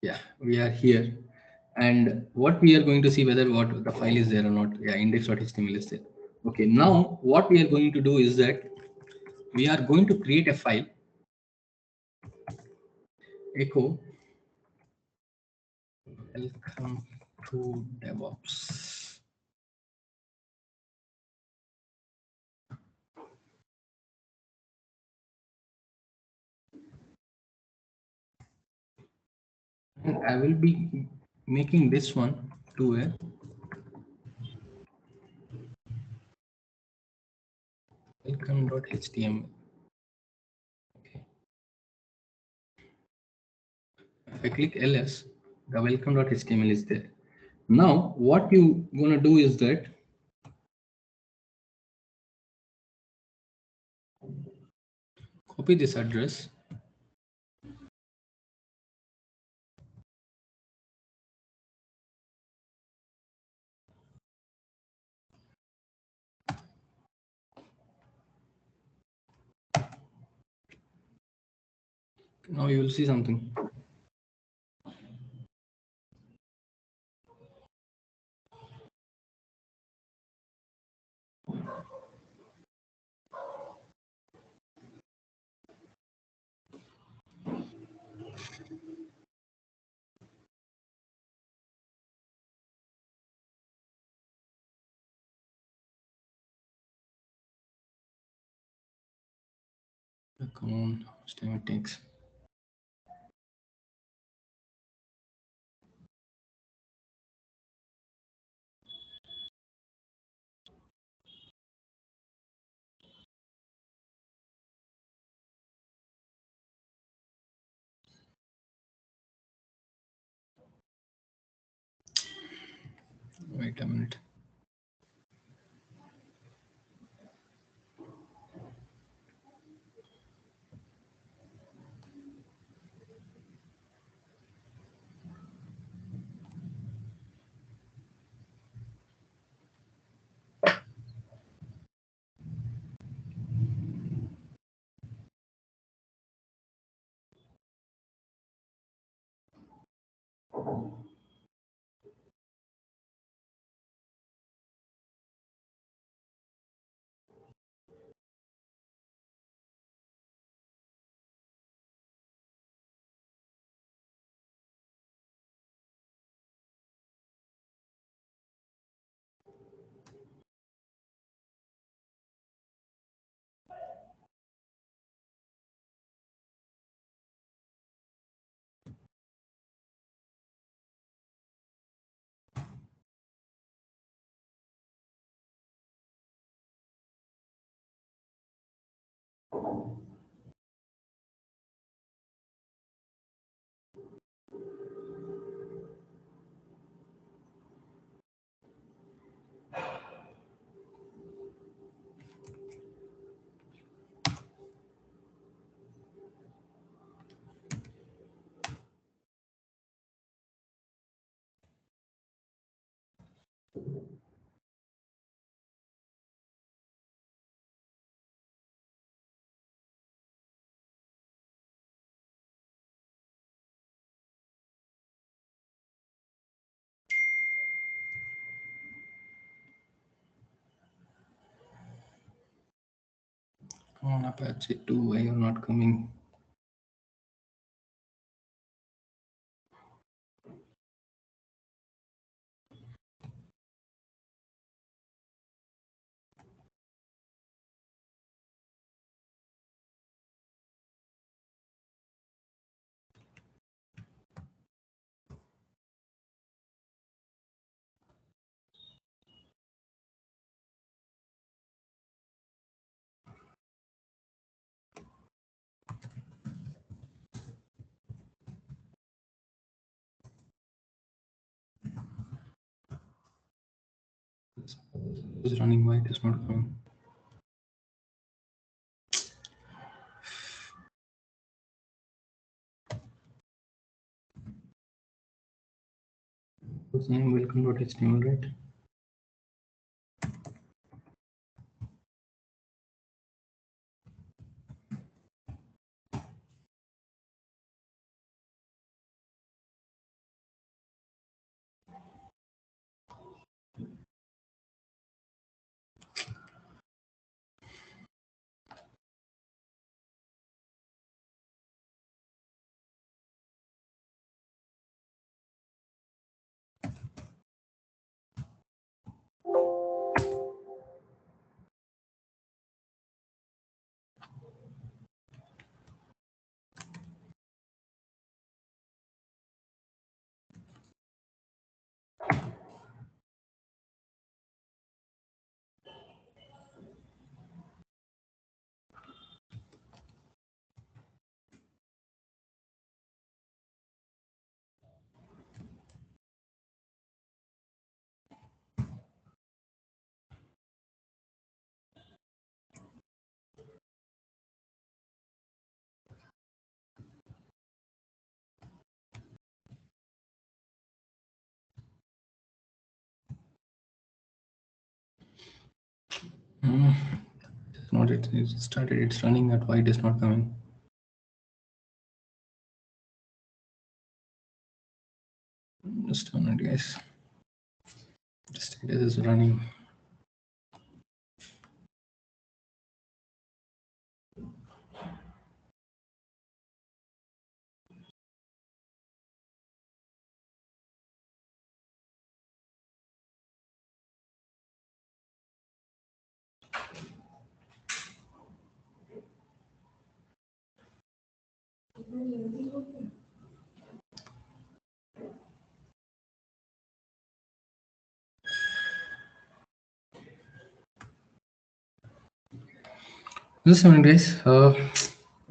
Yeah, we are here. And what we are going to see whether what the file is there or not. Yeah, index.html is there. Okay, now what we are going to do is that we are going to create a file, echo welcome to DevOps. And I will be making this one to a welcome.html. Okay. If I click ls, the welcome.html is there. Now, what you gonna do is that copy this address. Now you will see something. Come on, how much time it takes? Wait a minute. Come on, Apache 2, why you're not coming? It's running, why it is not coming? What's name? Welcome.html, right? It's not. It started. It's running. That why it is not coming. Just a minute, guys. The status is running. Just a minute, guys.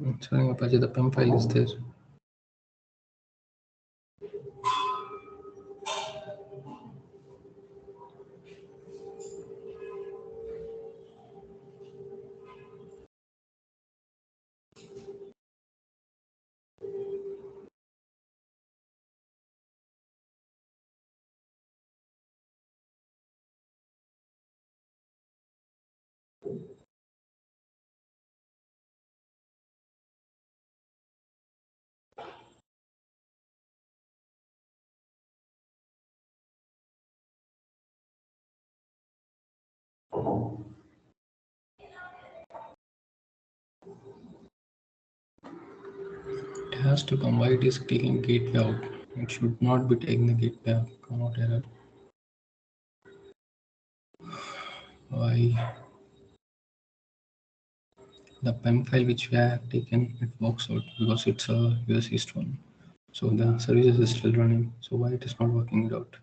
It's running Apache. The PEM file is there. It has to come. Why it is taking gateway out? It should not be taking the gateway out. Come out error. Why? The PEM file which we have taken, it works out because it's a US East one. So the services is still running. So why it is not working it out?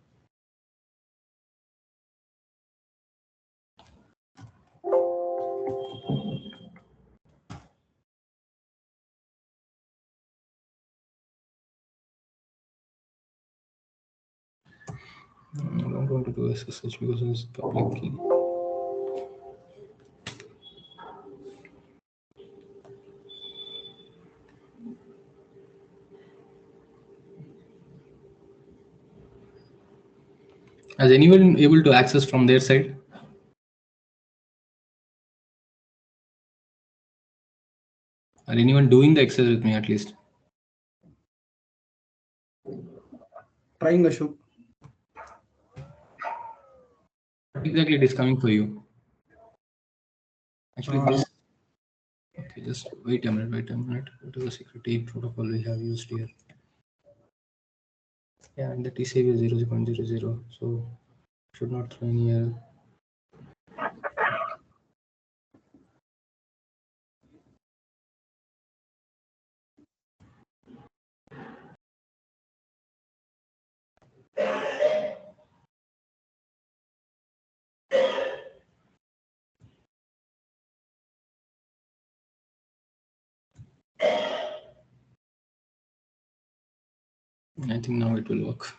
I don't want to do SSH because it's public key. Has anyone able to access from their side? Are anyone doing the access with me at least? Trying, Ashok. Exactly, it is coming for you. Actually, this. Okay, just wait a minute. What is the security protocol we have used here? Yeah, and the TCP is 0.00, so should not throw any error. I think now it will work.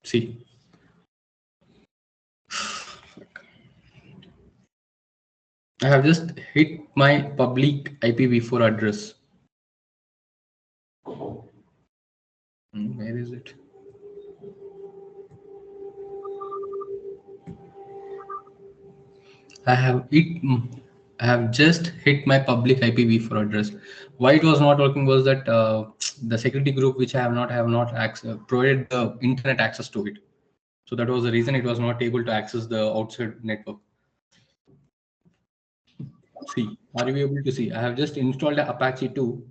See. I have just hit my public IPv4 address. Where is it? I have just hit my public IPv4 address. Why it was not working was that the security group which I have not provided the internet access to it. So that was the reason it was not able to access the outside network. See, are you able to see? I have just installed the Apache 2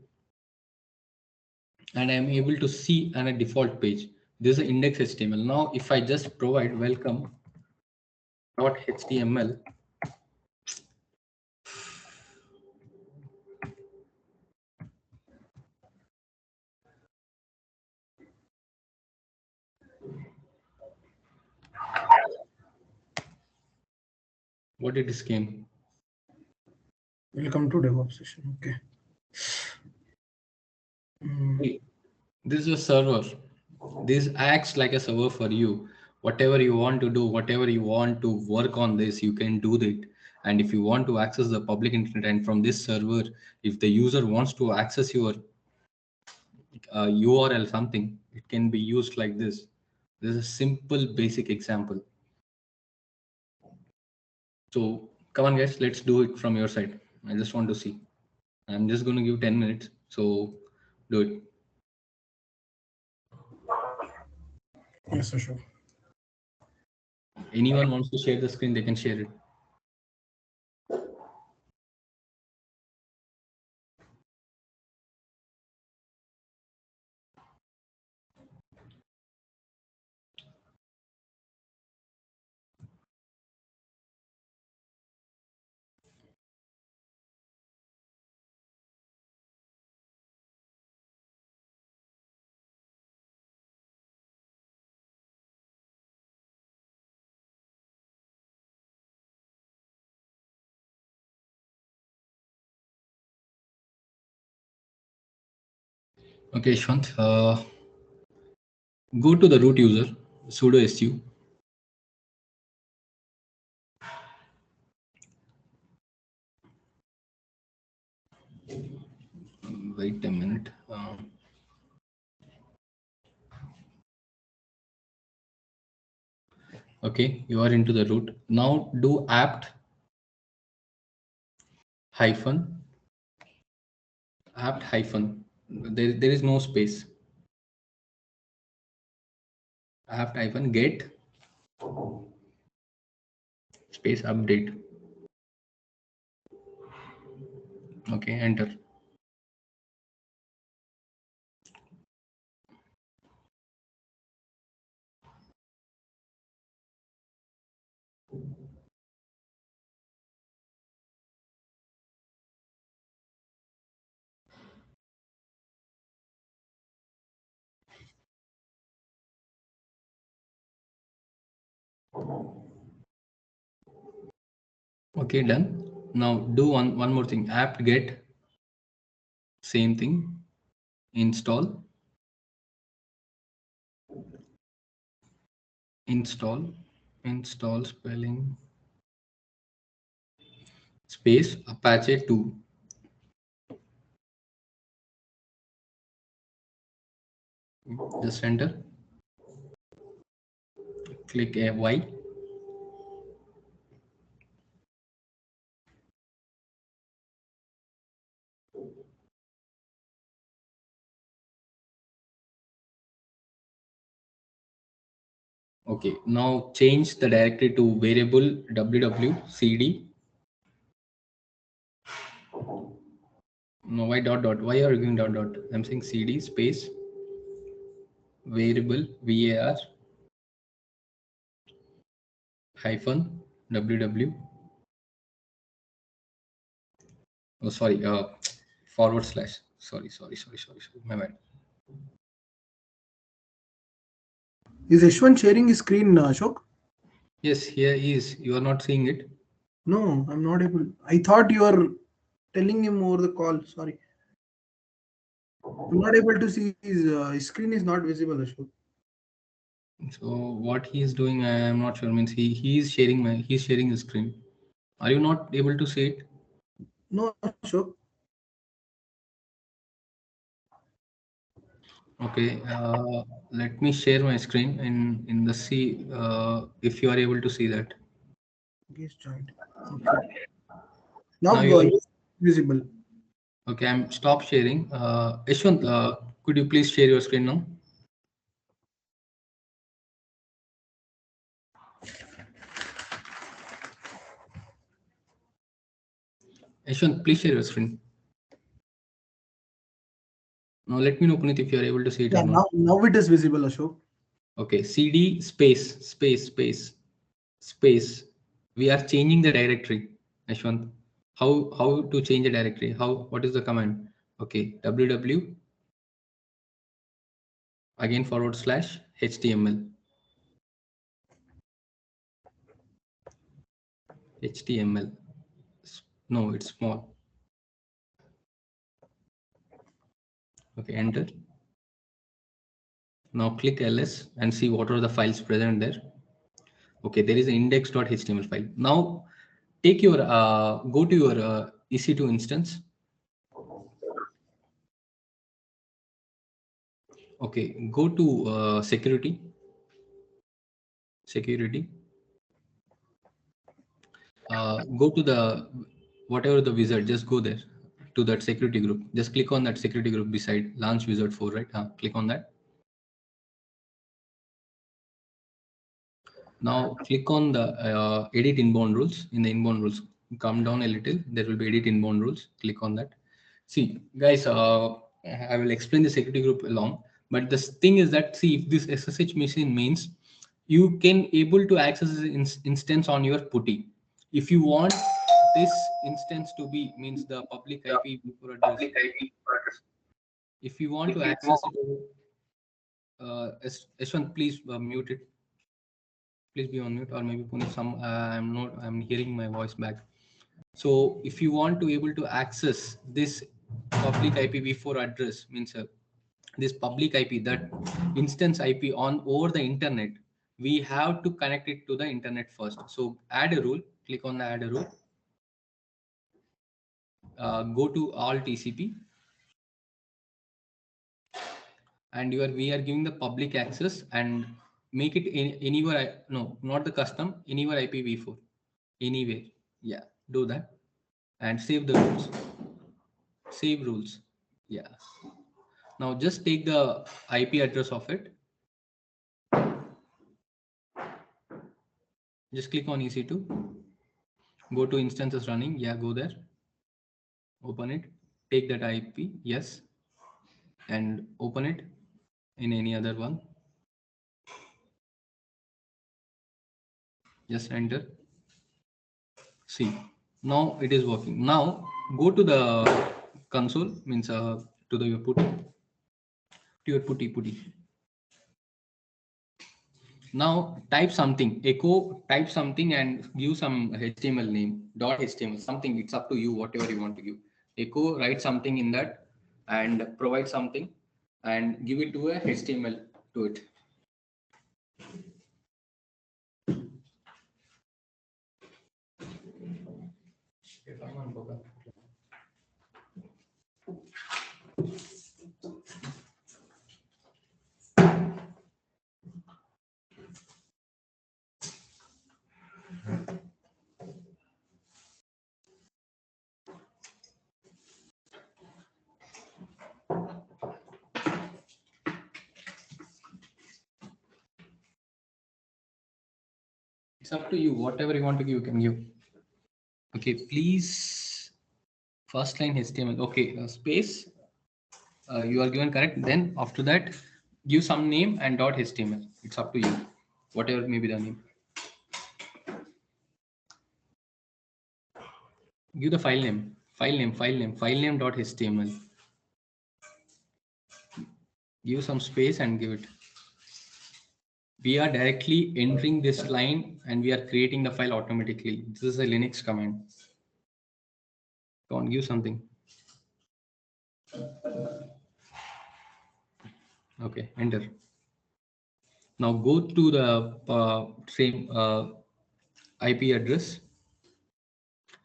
and I am able to see on a default page. This is index HTML. Now, if I just provide welcome .html. What did this came? Welcome to DevOps session. Okay. This is a server. This acts like a server for you. Whatever you want to do, whatever you want to work on this, you can do it. And if you want to access the public internet and from this server, if the user wants to access your URL something, it can be used like this. This is a simple basic example. So come on guys, let's do it from your side. I just want to see. I'm just going to give 10 minutes. So do it. Yes, sure. Anyone wants to share the screen, they can share it. Okay, Shwant, go to the root user, sudo su. Wait a minute. Okay, you are into the root. Now do apt hyphen there is no space. Apt hyphen get space update. Okay, enter. Okay, done. Now do one more thing. Apt get same thing. Install spelling space Apache 2. Just enter. Click a Y. Okay, now change the directory to variable wwcd. No, why dot dot? Why are you doing dot dot? I'm saying cd space variable var hyphen ww. Oh, sorry. Forward slash. Sorry. My bad. Is Ashwin sharing his screen, Ashok? Yes, here is. You are not seeing it. No, I'm not able. I thought you are telling him over the call. Sorry. I'm not able to see his screen is not visible, Ashok. So what he is doing, I am not sure. Means he is sharing he's sharing his screen. Are you not able to see it? No, Ashok. Okay. Let me share my screen in the C. If you are able to see that. He's joined. Okay. Now you are visible. okay. I'm stop sharing. Ishwant, could you please share your screen now? Ishwant, please share your screen. Now let me know, Puneet, if you are able to see it Yeah, or not. now it is visible, Ashok. Okay, cd space We are changing the directory, Ashwant. How to change a directory? What is the command? Okay, www again /HTML. HTML. No, it's small. Okay, enter. Now click ls and see what are the files present there. Okay, there is an index.html file. Now take your go to your EC2 instance. Okay, go to security. Go to the whatever the wizard, just go there to that security group. Just click on that security group beside launch wizard 4, right? Click on that. Now click on the edit inbound rules. In the inbound rules, come down a little, there will be edit inbound rules. Click on that. See guys, I will explain the security group along, but the thing is that, see, if this SSH machine means you can able to access this instance on your putty. If you want this instance to be means the public IP before address. If you want to access it, S1, please mute it. Please be on mute, or maybe Puneet, I'm hearing my voice back. So if you want to able to access this public IPv4 address, means this public IP, that instance IP on over the internet, we have to connect it to the internet first. So add a rule, click on the add a rule, go to all TCP, and we are giving the public access and make it anywhere. No, not the custom, anywhere IPv4, anywhere. Yeah, do that and save the rules. Save rules. Yeah. Now just take the IP address of it. Just click on EC2. Go to instances running. Yeah, go there. Open it. Take that IP. Yes. And open it in any other one. Just enter. See. Now it is working. Now go to the console, means to your putty. To your putty. Now type something, echo, type something and give some HTML name, .html, something. It's up to you, whatever you want to give. Echo, write something in that and provide something and give it to a HTML to it. It's up to you, whatever you want to give, you can give. Okay, please, first line HTML. Okay, space, you are given correct. Then after that, give some name and .html. It's up to you, whatever may be the name. Give the file name .html. Give some space and give it. We are directly entering this line and we are creating the file automatically. This is a Linux command. Go on, give something. Okay, enter. Now go to the same IP address,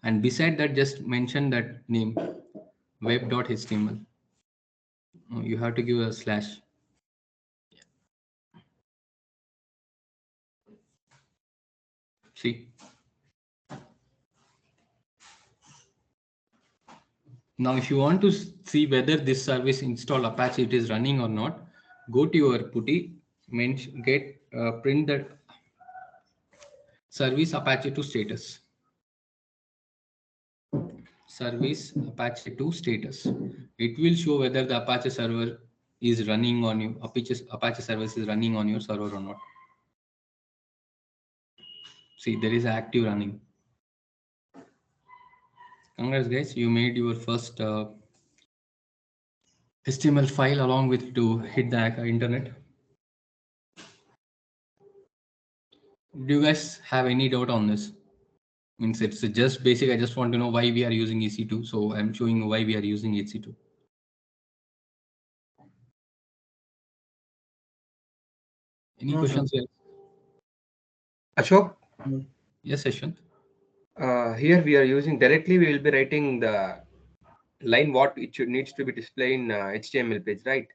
and beside that just mention that name, web.html. You have to give a slash. See. Now, if you want to see whether this service install Apache it is running or not, go to your putty, print that service Apache to status. Service Apache to status. It will show whether the Apache server is running on you. Apache service is running on your server or not. See, there is active running. Congrats, guys. You made your first HTML file along with to hit the internet. Do you guys have any doubt on this? Means it's just basic. I just want to know why we are using EC2. So I'm showing why we are using EC2. Any questions? Ashok? Yes, Ashwant. Here we are using directly, we will be writing the line what it should needs to be displayed in HTML page, right?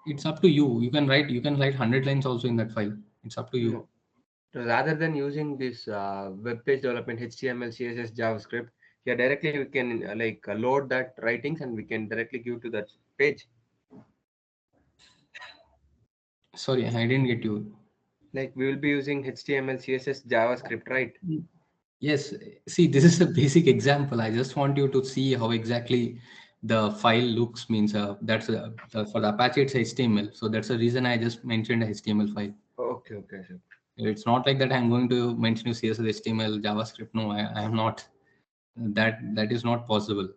It's up to you. You can write 100 lines also in that file. It's up to you. No. Rather than using this web page development HTML, CSS, JavaScript, here directly we can load that writings and we can directly give to that page. Sorry, I didn't get you. Like we will be using HTML, CSS, JavaScript, right? Yes. See, this is a basic example. I just want you to see how exactly the file looks. Means that's for the Apache it's HTML. So that's the reason I just mentioned a HTML file. Okay, okay, sir. It's not like that I'm going to mention you CSS, HTML, JavaScript. No, I am not. That is not possible.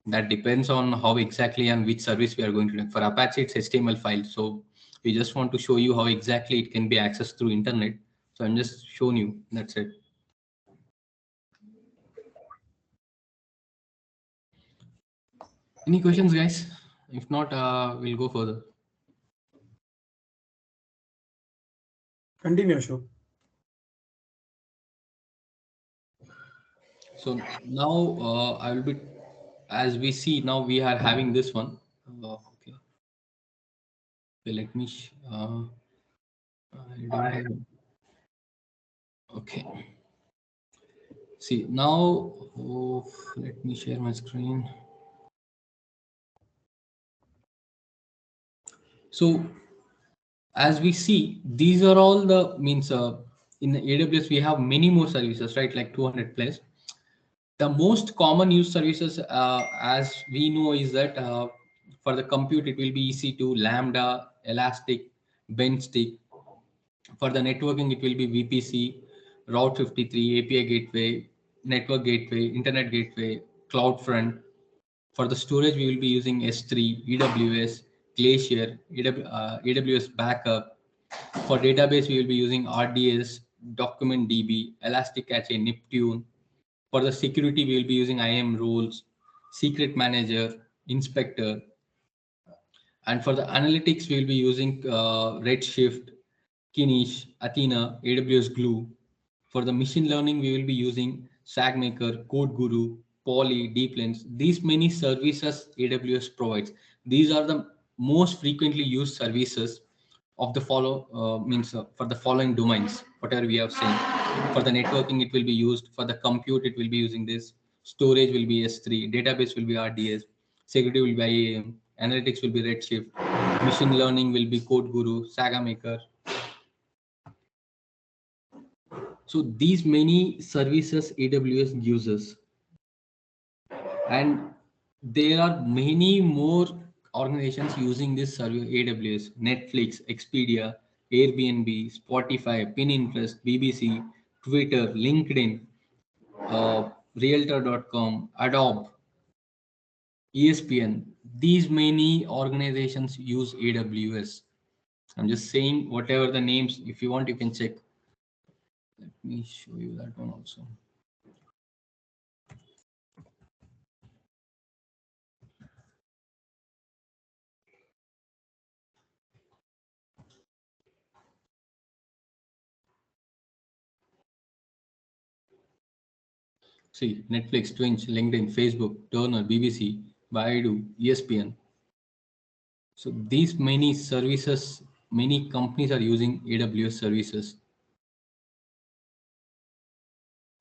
That depends on how exactly and which service we are going to do. For Apache, it's HTML file. So we just want to show you how exactly it can be accessed through internet. So I'm just showing you. That's it. Any questions, guys? If not, we'll go further. Continue, Ashok. So now I will be, as we see now, we are having this one. Okay. Let me. I don't have. Okay. See now. Let me share my screen. So as we see, these are all the means in the AWS we have many more services, right? Like 200 plus. The most common use services, as we know, is that for the compute it will be EC2, Lambda, Elastic, Benchstick. For the networking it will be VPC, Route 53, API gateway, network gateway, internet gateway, CloudFront. For the storage we will be using S3, EWS, Glacier, AWS Backup. For database we will be using RDS, Document DB, Elastic Cache, Neptune. For the security, we will be using IAM roles, secret manager, inspector. And for the analytics, we will be using Redshift, Kinish, Athena, AWS Glue. For the machine learning, we will be using SagMaker, CodeGuru, Poly, DeepLens. These many services AWS provides. These are the most frequently used services of the for the following domains, whatever we have seen. For the networking, it will be used. For the compute, it will be using this. Storage will be S3. Database will be RDS. Security will be IAM. Analytics will be Redshift. Machine learning will be CodeGuru, SagaMaker. So these many services AWS uses, and there are many more organizations using this service AWS: Netflix, Expedia, Airbnb, Spotify, Pinterest, BBC, Twitter, LinkedIn, Realtor.com, Adobe, ESPN. These many organizations use AWS. I'm just saying whatever the names. If you want, you can check. Let me show you that one also. See, Netflix, Twitch, LinkedIn, Facebook, Turner, BBC, Baidu, ESPN. So these many services, many companies are using AWS services.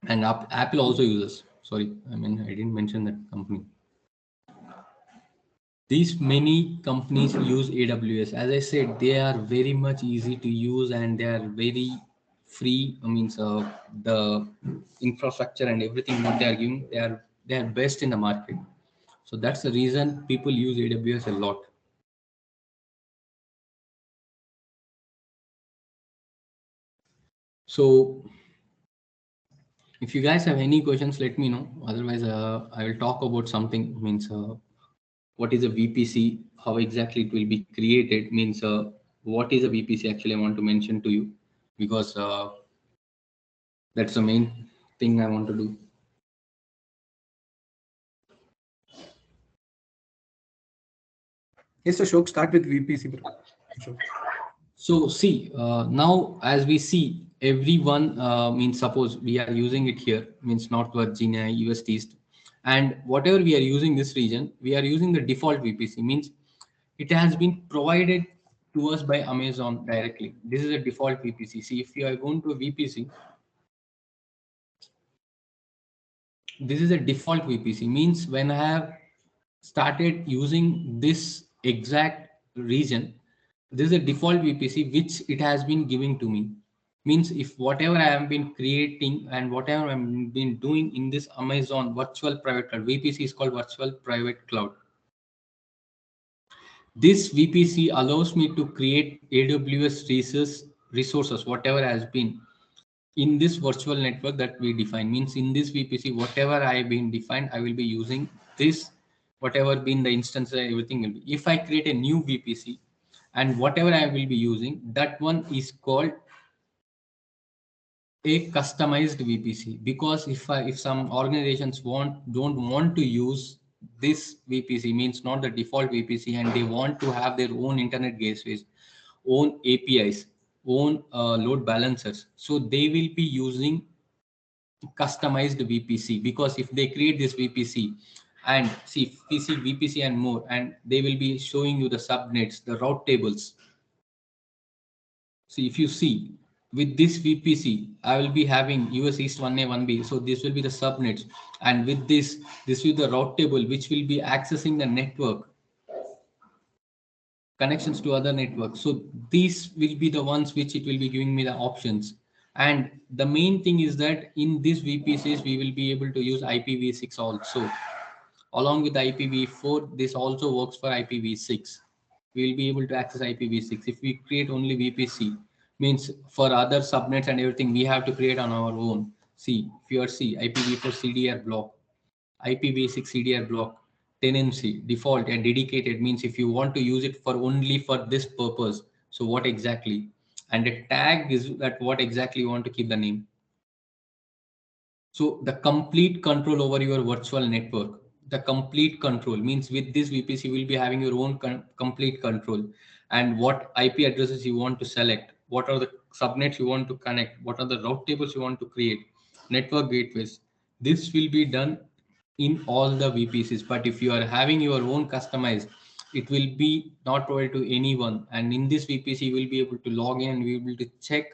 And Apple also uses. Sorry, I didn't mention that company. These many companies use AWS. As I said, they are very much easy to use and they are very free. The infrastructure and everything what they are giving, they are best in the market. So that's the reason people use AWS a lot. So If you guys have any questions, let me know. Otherwise, I will talk about something. Means what is a VPC? How exactly it will be created? Means what is a VPC? Actually, I want to mention to you because that's the main thing I want to do. Yes, Ashok, start with VPC, bro. Ashok. So see, now as we see, everyone means suppose we are using it here, means North Virginia, US East, and whatever we are using this region, we are using the default VPC, means it has been provided to us by Amazon directly. This is a default VPC. See, if you are going to a VPC, this is a default VPC, means when I have started using this exact region, this is a default VPC which it has been giving to me. Means if whatever I have been creating and whatever I've been doing in this Amazon virtual private cloud, VPC is called virtual private cloud. This VPC allows me to create AWS resources, whatever has been in this virtual network that we define. Means in this VPC, whatever I have been defined, I will be using this, whatever been the instance, everything will be. If I create a new VPC and whatever I will be using, that one is called a customized VPC. Because if some organizations don't want to use this VPC, means not the default VPC, and they want to have their own internet gateways, own APIs, own load balancers, so they will be using customized VPC. Because if they create this VPC and see VPC and more, and they will be showing you the subnets, the route tables. See, if you see with this VPC, I will be having US East 1A, 1B. So this will be the subnets. And with this will be the route table, which will be accessing the network connections to other networks. So these will be the ones which it will be giving me the options. And the main thing is that in these VPCs, we will be able to use IPv6 also. Along with IPv4, this also works for IPv6. We will be able to access IPv6. If we create only VPC, means for other subnets and everything, we have to create on our own. See, if you are IPv4 CDR block, IPv6 CDR block, tenancy, default and dedicated, means if you want to use it for only for this purpose. So what exactly? And the tag is that what exactly you want to keep the name. So the complete control over your virtual network, the complete control means with this VPC will be having your own complete control, and what IP addresses you want to select, what are the subnets you want to connect, what are the route tables you want to create, network gateways. This will be done in all the VPCs. But if you are having your own customized, it will be not provided to anyone. And in this VPC, you will be able to log in and we will be able to check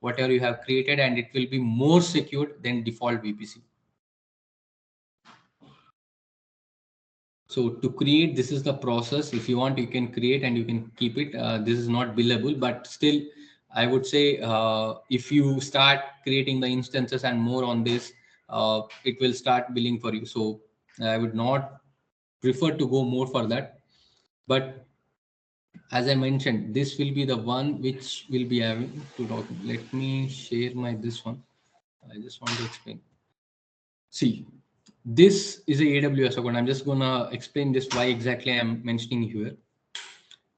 whatever you have created, and it will be more secured than default VPC. So to create, this is the process. If you want, you can create and you can keep it. This is not billable, but still, I would say if you start creating the instances and more on this, it will start billing for you. So I would not prefer to go more for that. But as I mentioned, this will be the one which will be having to talk. Let me share my this one. I just want to explain. See, this is a AWS account. I'm just gonna explain this why exactly I'm mentioning here.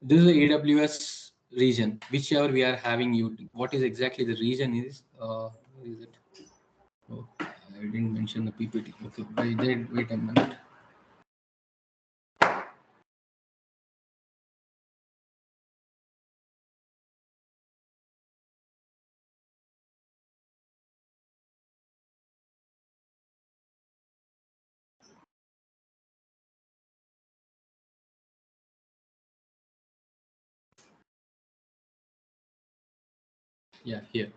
This is a AWS region, whichever we are having you. What is exactly the region is? Where is it? Oh, I didn't mention the PPT. Okay, wait a minute. Yeah, here.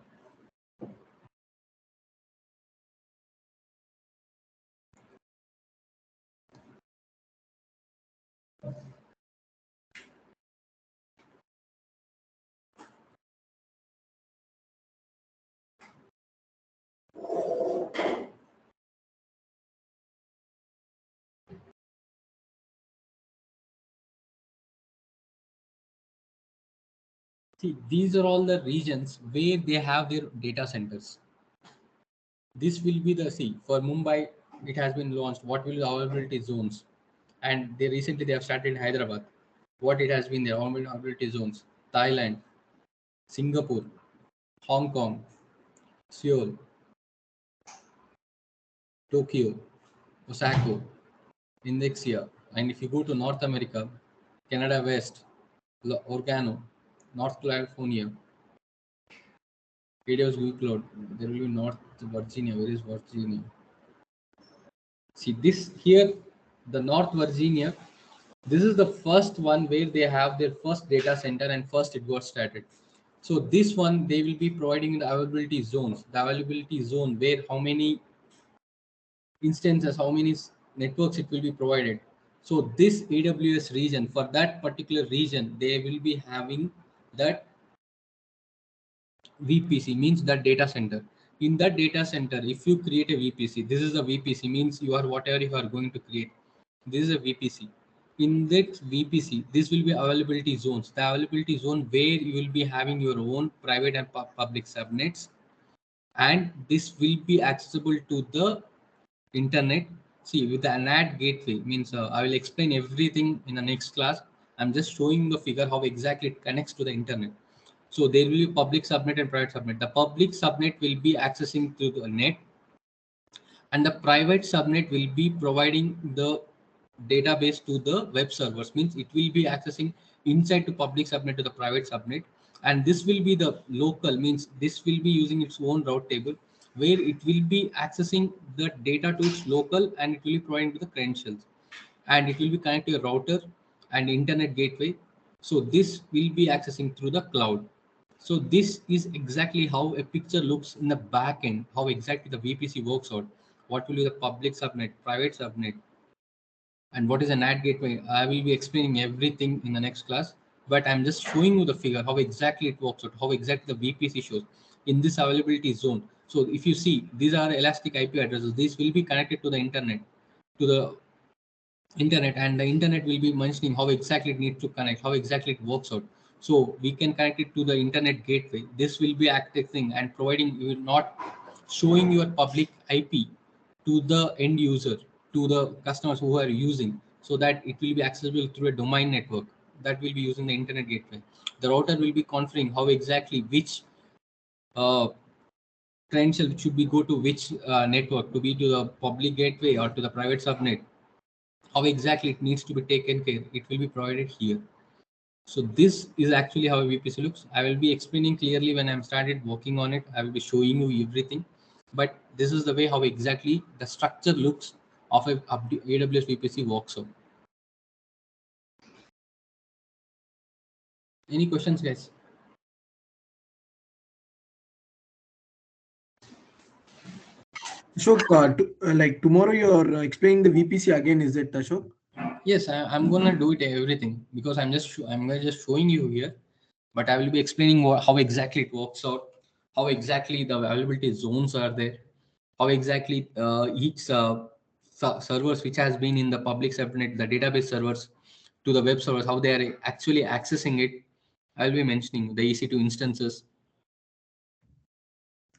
See, these are all the regions where they have their data centers. This will be the for Mumbai. It has been launched. What will be the availability zones? And they have started in Hyderabad. What it has been there? Availability zones: Thailand, Singapore, Hong Kong, Seoul, Tokyo, Osaka, Indexia. And if you go to North America, Canada West, Oregano, North California, AWS Google Cloud. There will be North Virginia. Where is Virginia? See this here, the North Virginia. This is the first one where they have their first data center and first it got started. So this one they will be providing the availability zones. The availability zone where how many instances, how many networks it will be provided. So this AWS region, for that particular region, they will be having that VPC, means that data center. In that data center, if you create a VPC, this is a VPC, means you are whatever you are going to create. This is a VPC. In that VPC, this will be availability zones. The availability zone where you will be having your own private and public subnets, and this will be accessible to the internet. See, with the NAT gateway, means I will explain everything in the next class. I'm just showing the figure how exactly it connects to the internet. So there will be public subnet and private subnet. The public subnet will be accessing to the net, and the private subnet will be providing the database to the web servers. Means it will be accessing inside to public subnet to the private subnet, and this will be the local. Means this will be using its own route table where it will be accessing the data to its local, and it will be providing to the credentials, and it will be connected to a router and internet gateway. So this will be accessing through the cloud. So this is exactly how a picture looks in the back end, how exactly the VPC works out. What will be the public subnet, private subnet, and what is a NAT gateway. I will be explaining everything in the next class, but I'm just showing you the figure, how exactly it works out, how exactly the VPC shows in this availability zone. So if you see, these are elastic IP addresses. These will be connected to the internet, to the internet, and the internet will be mentioning how exactly it needs to connect, how exactly it works out. So we can connect it to the internet gateway. This will be accessing and providing, you will not showing your public IP to the end user, to the customers who are using, so that it will be accessible through a domain network that will be using the internet gateway. The router will be configuring how exactly which uh, credential should be go to which network, to be to the public gateway or to the private subnet, how exactly it needs to be taken care. It will be provided here. So this is actually how a VPC looks. I will be explaining clearly when I'm started working on it. I will be showing you everything, but this is the way how exactly the structure looks of a AWS VPC works out. Any questions, guys? Ashok, like tomorrow you're explaining the VPC again, is it, Ashok? Yes, I'm gonna do it everything, because I'm just showing you here, but I will be explaining how exactly it works out, how exactly the availability zones are there, how exactly each servers which has been in the public subnet, the database servers to the web servers, how they are actually accessing it. I will be mentioning the EC2 instances.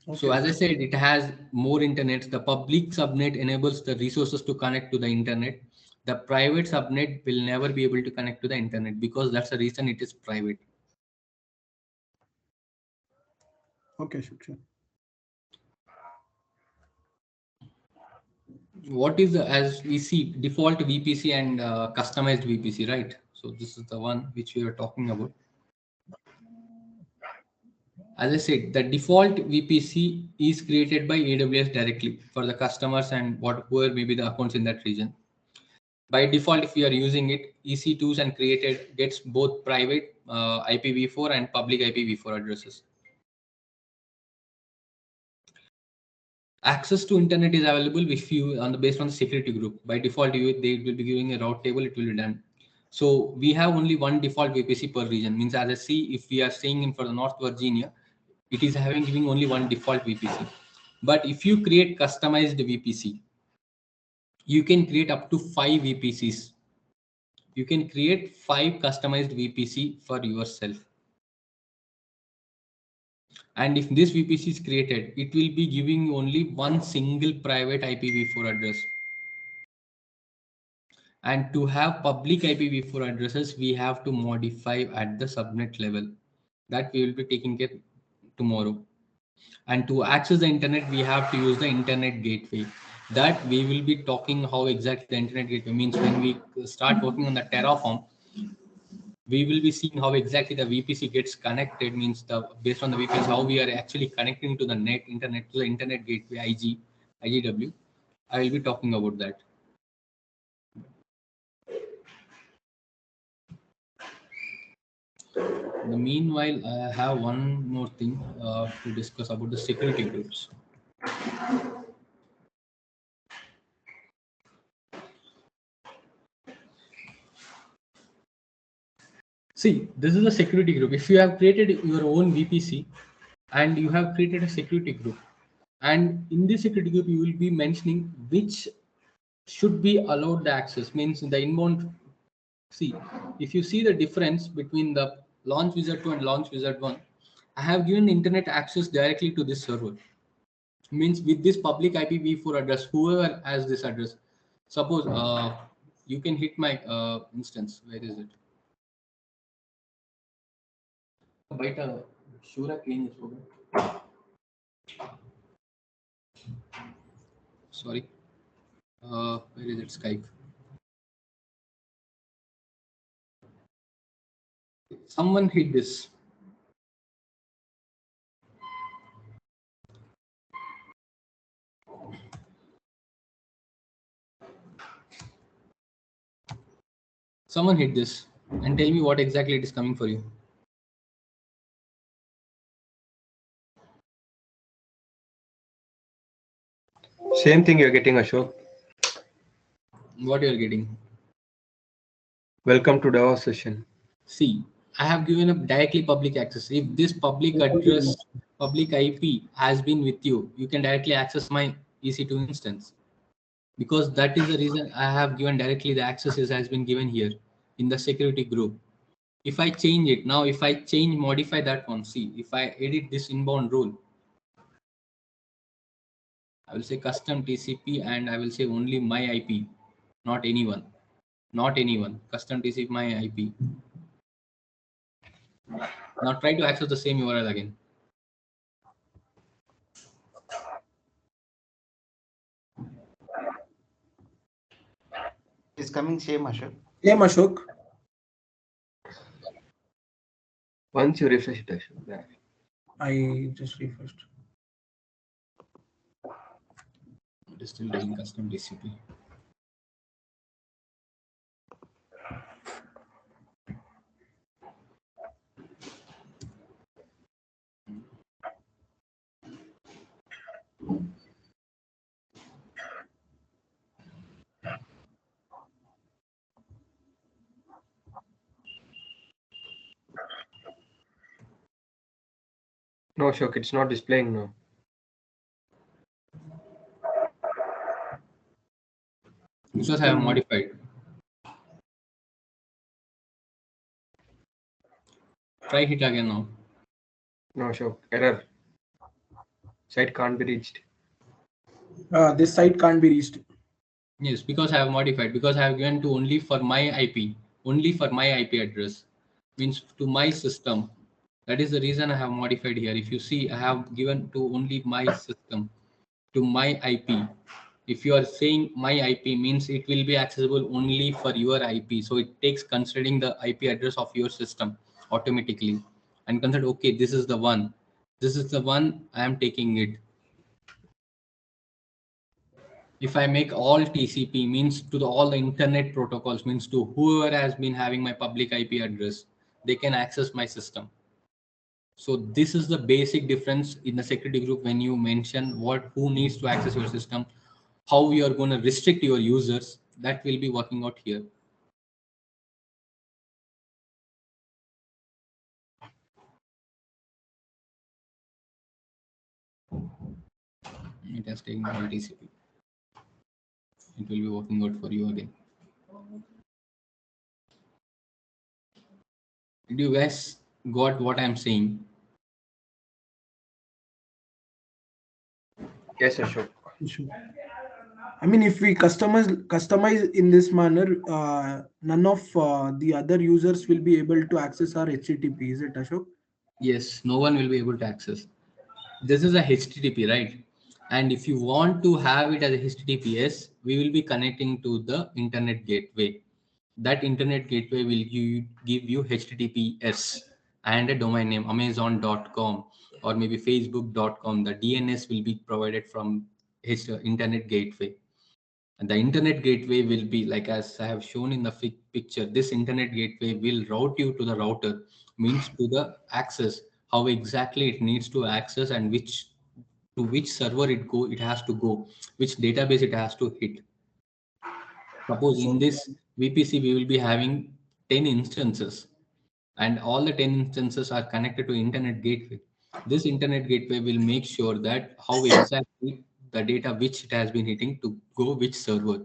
Okay. So as I said, it has more internet. The public subnet enables the resources to connect to the internet. The private subnet will never be able to connect to the internet, because that's the reason it is private. Okay, sure. What is the, as we see, default VPC and customized VPC, right? So this is the one which we are talking about. As I said, the default VPC is created by AWS directly for the customers and whoever may be the accounts in that region. By default, if you are using it, EC2s and created gets both private IPv4 and public IPv4 addresses. Access to internet is available if you based on the security group. By default, they will be giving a route table. It will be done. So we have only one default VPC per region. Means as I see, if we are staying in for the North Virginia, it is giving only one default VPC. But if you create customized VPC, you can create up to 5 VPCs. You can create 5 customized VPC for yourself. And if this VPC is created, it will be giving only one single private IPv4 address. And to have public IPv4 addresses, we have to modify at the subnet level. That we will be taking care tomorrow. And to access the internet, we have to use the internet gateway. That we will be talking how exactly the internet gateway means. When we start working on the Terraform, we will be seeing how exactly the VPC gets connected, means the based on the VPC, how we are actually connecting to the internet, to the internet gateway, IGW. I will be talking about that. Meanwhile, I have one more thing to discuss about the security groups. See, this is a security group. If you have created your own VPC and you have created a security group, and in this security group, you will be mentioning which should be allowed the access, means in the inbound. See, if you see the difference between the launch wizard 2 and launch wizard 1, I have given internet access directly to this server. Means with this public IPv4 address, whoever has this address, suppose you can hit my instance. Where is it? బయట షూరా clean చేసుకో. Sorry, where is it? Skype. Someone hit this. Someone hit this and tell me what exactly it is coming for you. Same thing you're getting, Ashok. What you are getting? Welcome to DevOps session. See, I have given up directly public access. If this public address, public IP has been with you, you can directly access my EC2 instance. Because that is the reason I have given directly the access has been given here in the security group. If I change it now, if I modify that one, see, if I edit this inbound rule, I will say custom TCP and I will say only my IP, not anyone, custom TCP my IP. Now try to access the same URL again. It's coming same, Ashok. Same, Ashok. Once you refresh it, Ashok. Yeah. I just refreshed. It is still doing custom TCP. No, Ashok, it's not displaying now. Because I have modified. Try it again now. No, Ashok, error. Site can't be reached. This site can't be reached. Yes, because I have modified, because I have given to only for my IP, only for my IP address, means to my system. That is the reason I have modified here. If you see, I have given to only my system, to my IP. If you are saying my IP, means it will be accessible only for your IP. So it takes considering the IP address of your system automatically and consider, okay, this is the one. This is the one I am taking it. If I make all TCP, means to all the internet protocols, means to whoever has been having my public IP address, they can access my system. So this is the basic difference in the security group when you mention who needs to access your system, how you are going to restrict your users. That will be working out here. It has taken all TCP. It will be working out for you again. Did you guys got what I'm saying? Yes, Ashok. Sure. I mean, if we customize in this manner, none of the other users will be able to access our HTTP. Is it, Ashok? Yes, no one will be able to access. This is a HTTP, right? And if you want to have it as a HTTPS, we will be connecting to the internet gateway. That internet gateway will give you HTTPS and a domain name, amazon.com or maybe facebook.com. The DNS will be provided from internet gateway. And the internet gateway will be like, as I have shown in the picture, this internet gateway will route you to the router, means to the access, how exactly it needs to access and which server it has to go, which database it has to hit. Suppose in So, this VPC, we will be having 10 instances and all the 10 instances are connected to internet gateway. This internet gateway will make sure that how exactly the data which it has been hitting to go which server,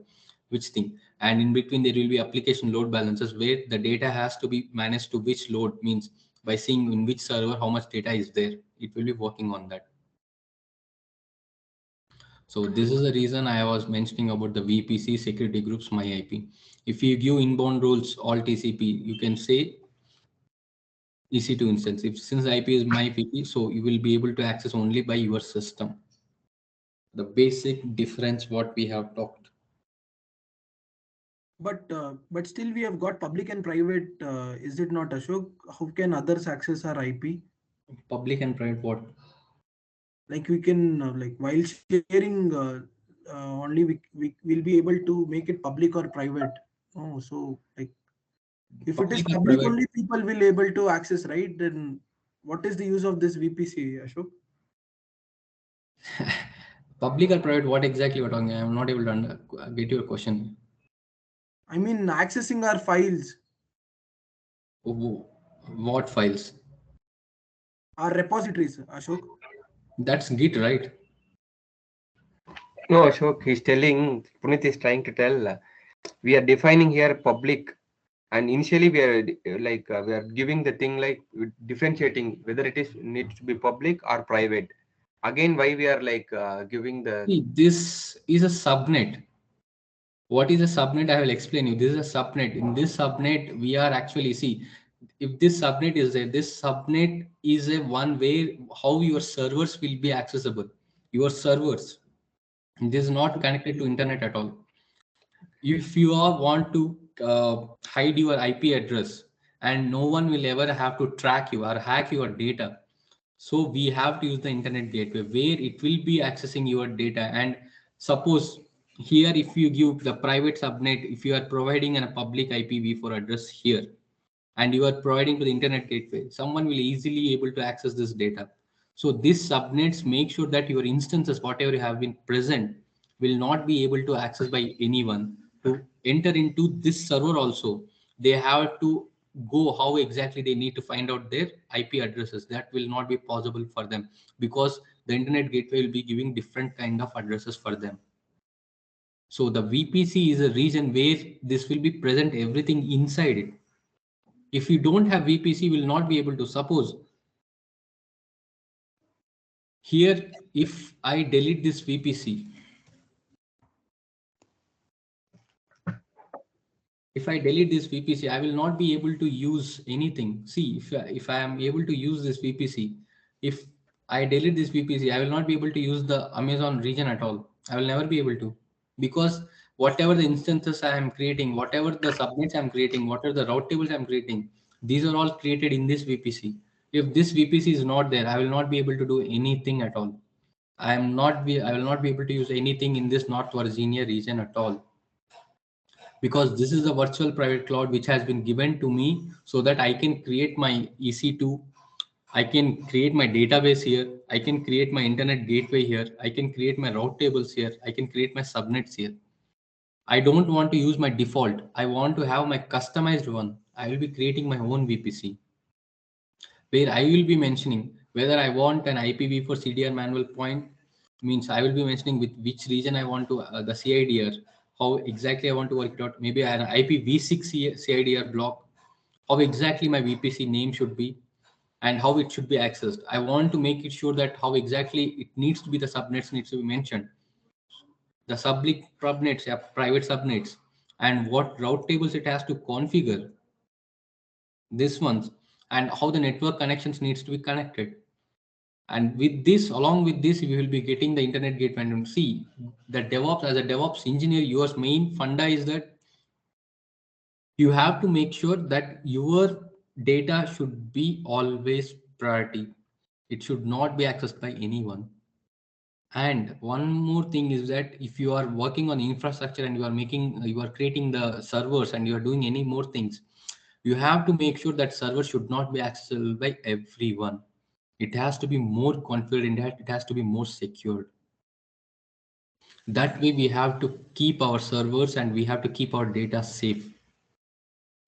which thing. And in between there will be application load balancers where the data has to be managed to which load, means by seeing in which server how much data is there. It will be working on that. So this is the reason I was mentioning about the VPC security groups my IP. If you give inbound rules all TCP, you can say EC2 instance. If since IP is my IP, so you will be able to access only by your system. The basic difference what we have talked. but still we have got public and private. Is it not, Ashok? How can others access our IP? Public and private what? Like we can like while sharing, only we will be able to make it public or private. Oh, so like if it is Public and public private. only, people will able to access, right? Then what is the use of this VPC, Ashok? Public or private, what exactly you're talking? I'm not able to get your question. I mean, accessing our files, What files? our repositories, Ashok. That's Git, right? No, Ashok, he's telling, Puneet is trying to tell, we are defining here public, and initially we are we are giving the thing like differentiating whether it is needs to be public or private. Again, why we are giving the See, this is a subnet. What is a subnet? I will explain you. This is a subnet. In this subnet, we are actually, see, if this subnet is there, this subnet is a one way how your servers will be accessible. Your servers. This is not connected to internet at all. If you are want to hide your IP address and no one will ever have to track you or hack your data, so we have to use the internet gateway where it will be accessing your data. And suppose here, if you give the private subnet, if you are providing a public IPv4 address here and you are providing to the internet gateway, someone will easily able to access this data. So this subnets make sure that your instances, whatever you have been present, will not be able to access by anyone. To enter into this server also, they have to go how exactly they need to find out their IP addresses. That will not be possible for them because the internet gateway will be giving different kind of addresses for them. So the VPC is a region where this will be present everything inside it. If you don't have VPC, you will not be able to. Suppose here, if I delete this VPC, if I delete this VPC, I will not be able to use anything. See, if I am able to use this VPC, if I delete this VPC, I will not be able to use the Amazon region at all. I will never be able to, because whatever the instances I am creating, whatever the subnets I'm creating, whatever the route tables I'm creating, these are all created in this VPC. If this VPC is not there, I will not be able to do anything at all. I will not be able to use anything in this North Virginia region at all, because this is a virtual private cloud which has been given to me so that I can create my EC2, I can create my database here, I can create my internet gateway here, I can create my route tables here, I can create my subnets here. I don't want to use my default. I want to have my customized one. I will be creating my own VPC where I will be mentioning whether I want an IPv4 CDR manual point, means I will be mentioning with which region I want to the CIDR, how exactly I want to work it out. Maybe an IPv6 CIDR block, how exactly my VPC name should be. and how it should be accessed. I want to make it sure that how exactly it needs to be, the subnets needs to be mentioned, the public subnets, yeah, private subnets, and what route tables it has to configure, this ones, and how the network connections needs to be connected. And with this, along with this, we will be getting the internet gateway. And see, the DevOps, as a DevOps engineer, your main funda is that you have to make sure that your data should be always priority. It should not be accessed by anyone. And one more thing is that if you are working on infrastructure and you are creating the servers and you are doing any more things, you have to make sure that server should not be accessible by everyone. It has to be more confident, it has to be more secured. That way we have to keep our servers and we have to keep our data safe.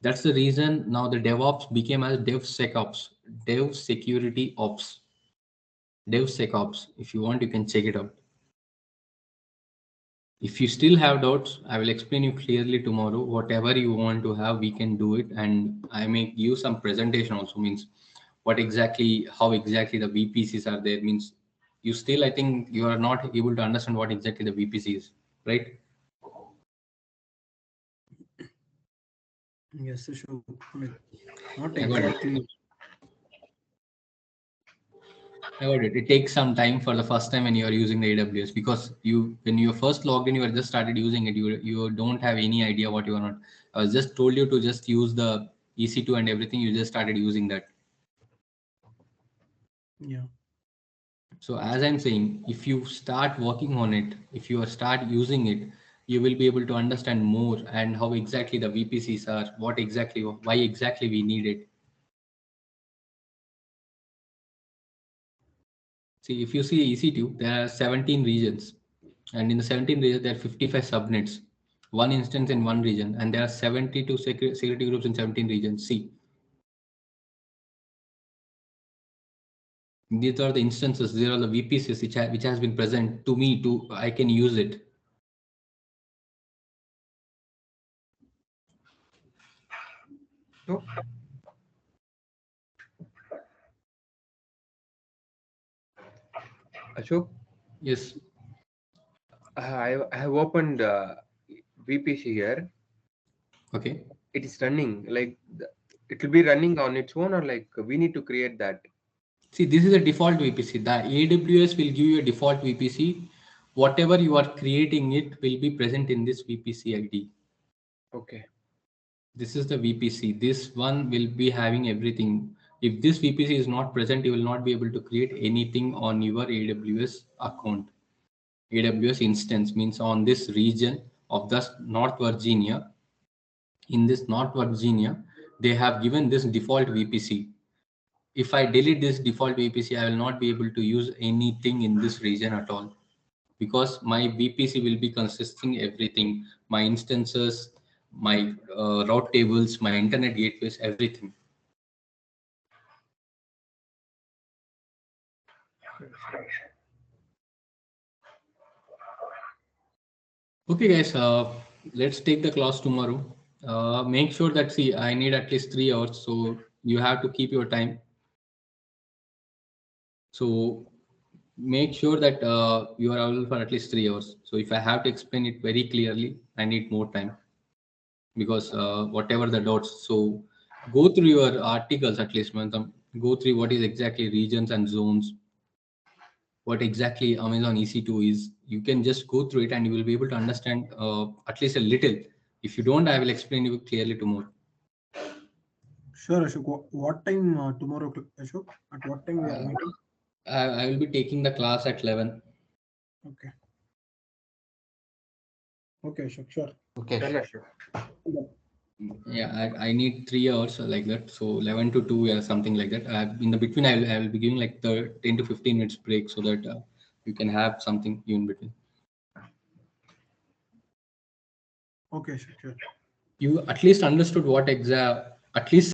That's the reason now the DevOps became as DevSecOps, Dev Security Ops, DevSecOps. If you want, you can check it out. If you still have doubts, I will explain you clearly tomorrow. Whatever you want to have, we can do it. And I may give some presentation also, means what exactly, how exactly the VPCs are there, means you still, I think you are not able to understand what exactly the VPC is, right? Yes, Ashok. Not I got it. exactly. I got it. It takes some time for the first time when you are using the AWS, because when you first logged in, you were just started using it. You don't have any idea what you are not. I was just told you to just use the EC2 and everything. You just started using that. Yeah. So as I'm saying, if you start working on it, if you start using it, you will be able to understand more and how exactly the VPCs are, why exactly we need it. See, if you see EC2, there are 17 regions, and in the 17 regions, there are 55 subnets, one instance in one region, and there are 72 security groups in 17 regions. See, these are the instances, these are the VPCs which has been present to me, I can use it. So, Ashok, Yes. I have opened VPC here. Okay. It is running like it will be running on its own, or like we need to create that. See, this is a default VPC. The AWS will give you a default VPC. Whatever you are creating, it will be present in this VPC ID. Okay. This is the VPC. This one will be having everything. If this VPC is not present, you will not be able to create anything on your AWS account. AWS instance means on this region of the North Virginia. In this North Virginia, they have given this default VPC. If I delete this default VPC, I will not be able to use anything in this region at all, because my VPC will be consisting everything, my instances, my route tables, my internet gateways, everything. Okay, guys, let's take the class tomorrow. Make sure that, see, I need at least 3 hours, so you have to keep your time. So make sure that you are available for at least 3 hours. So if I have to explain it very clearly, I need more time, because whatever the dots. So go through your articles at least, man. Go through what is exactly regions and zones, what exactly Amazon EC2 is. You can just go through it and you will be able to understand at least a little. If you don't, I will explain you clearly tomorrow. Sure, Ashok. What time tomorrow, Ashok? At what time we are meeting? I will be taking the class at 11. Okay. Okay, Ashok. Sure. Okay. Sure. Yeah, I need 3 hours like that. So 11 to 2, yeah, something like that. In the between, I will be giving like the 10 to 15 minutes break, so that you can have something in between. Okay, sure. You at least understood what at least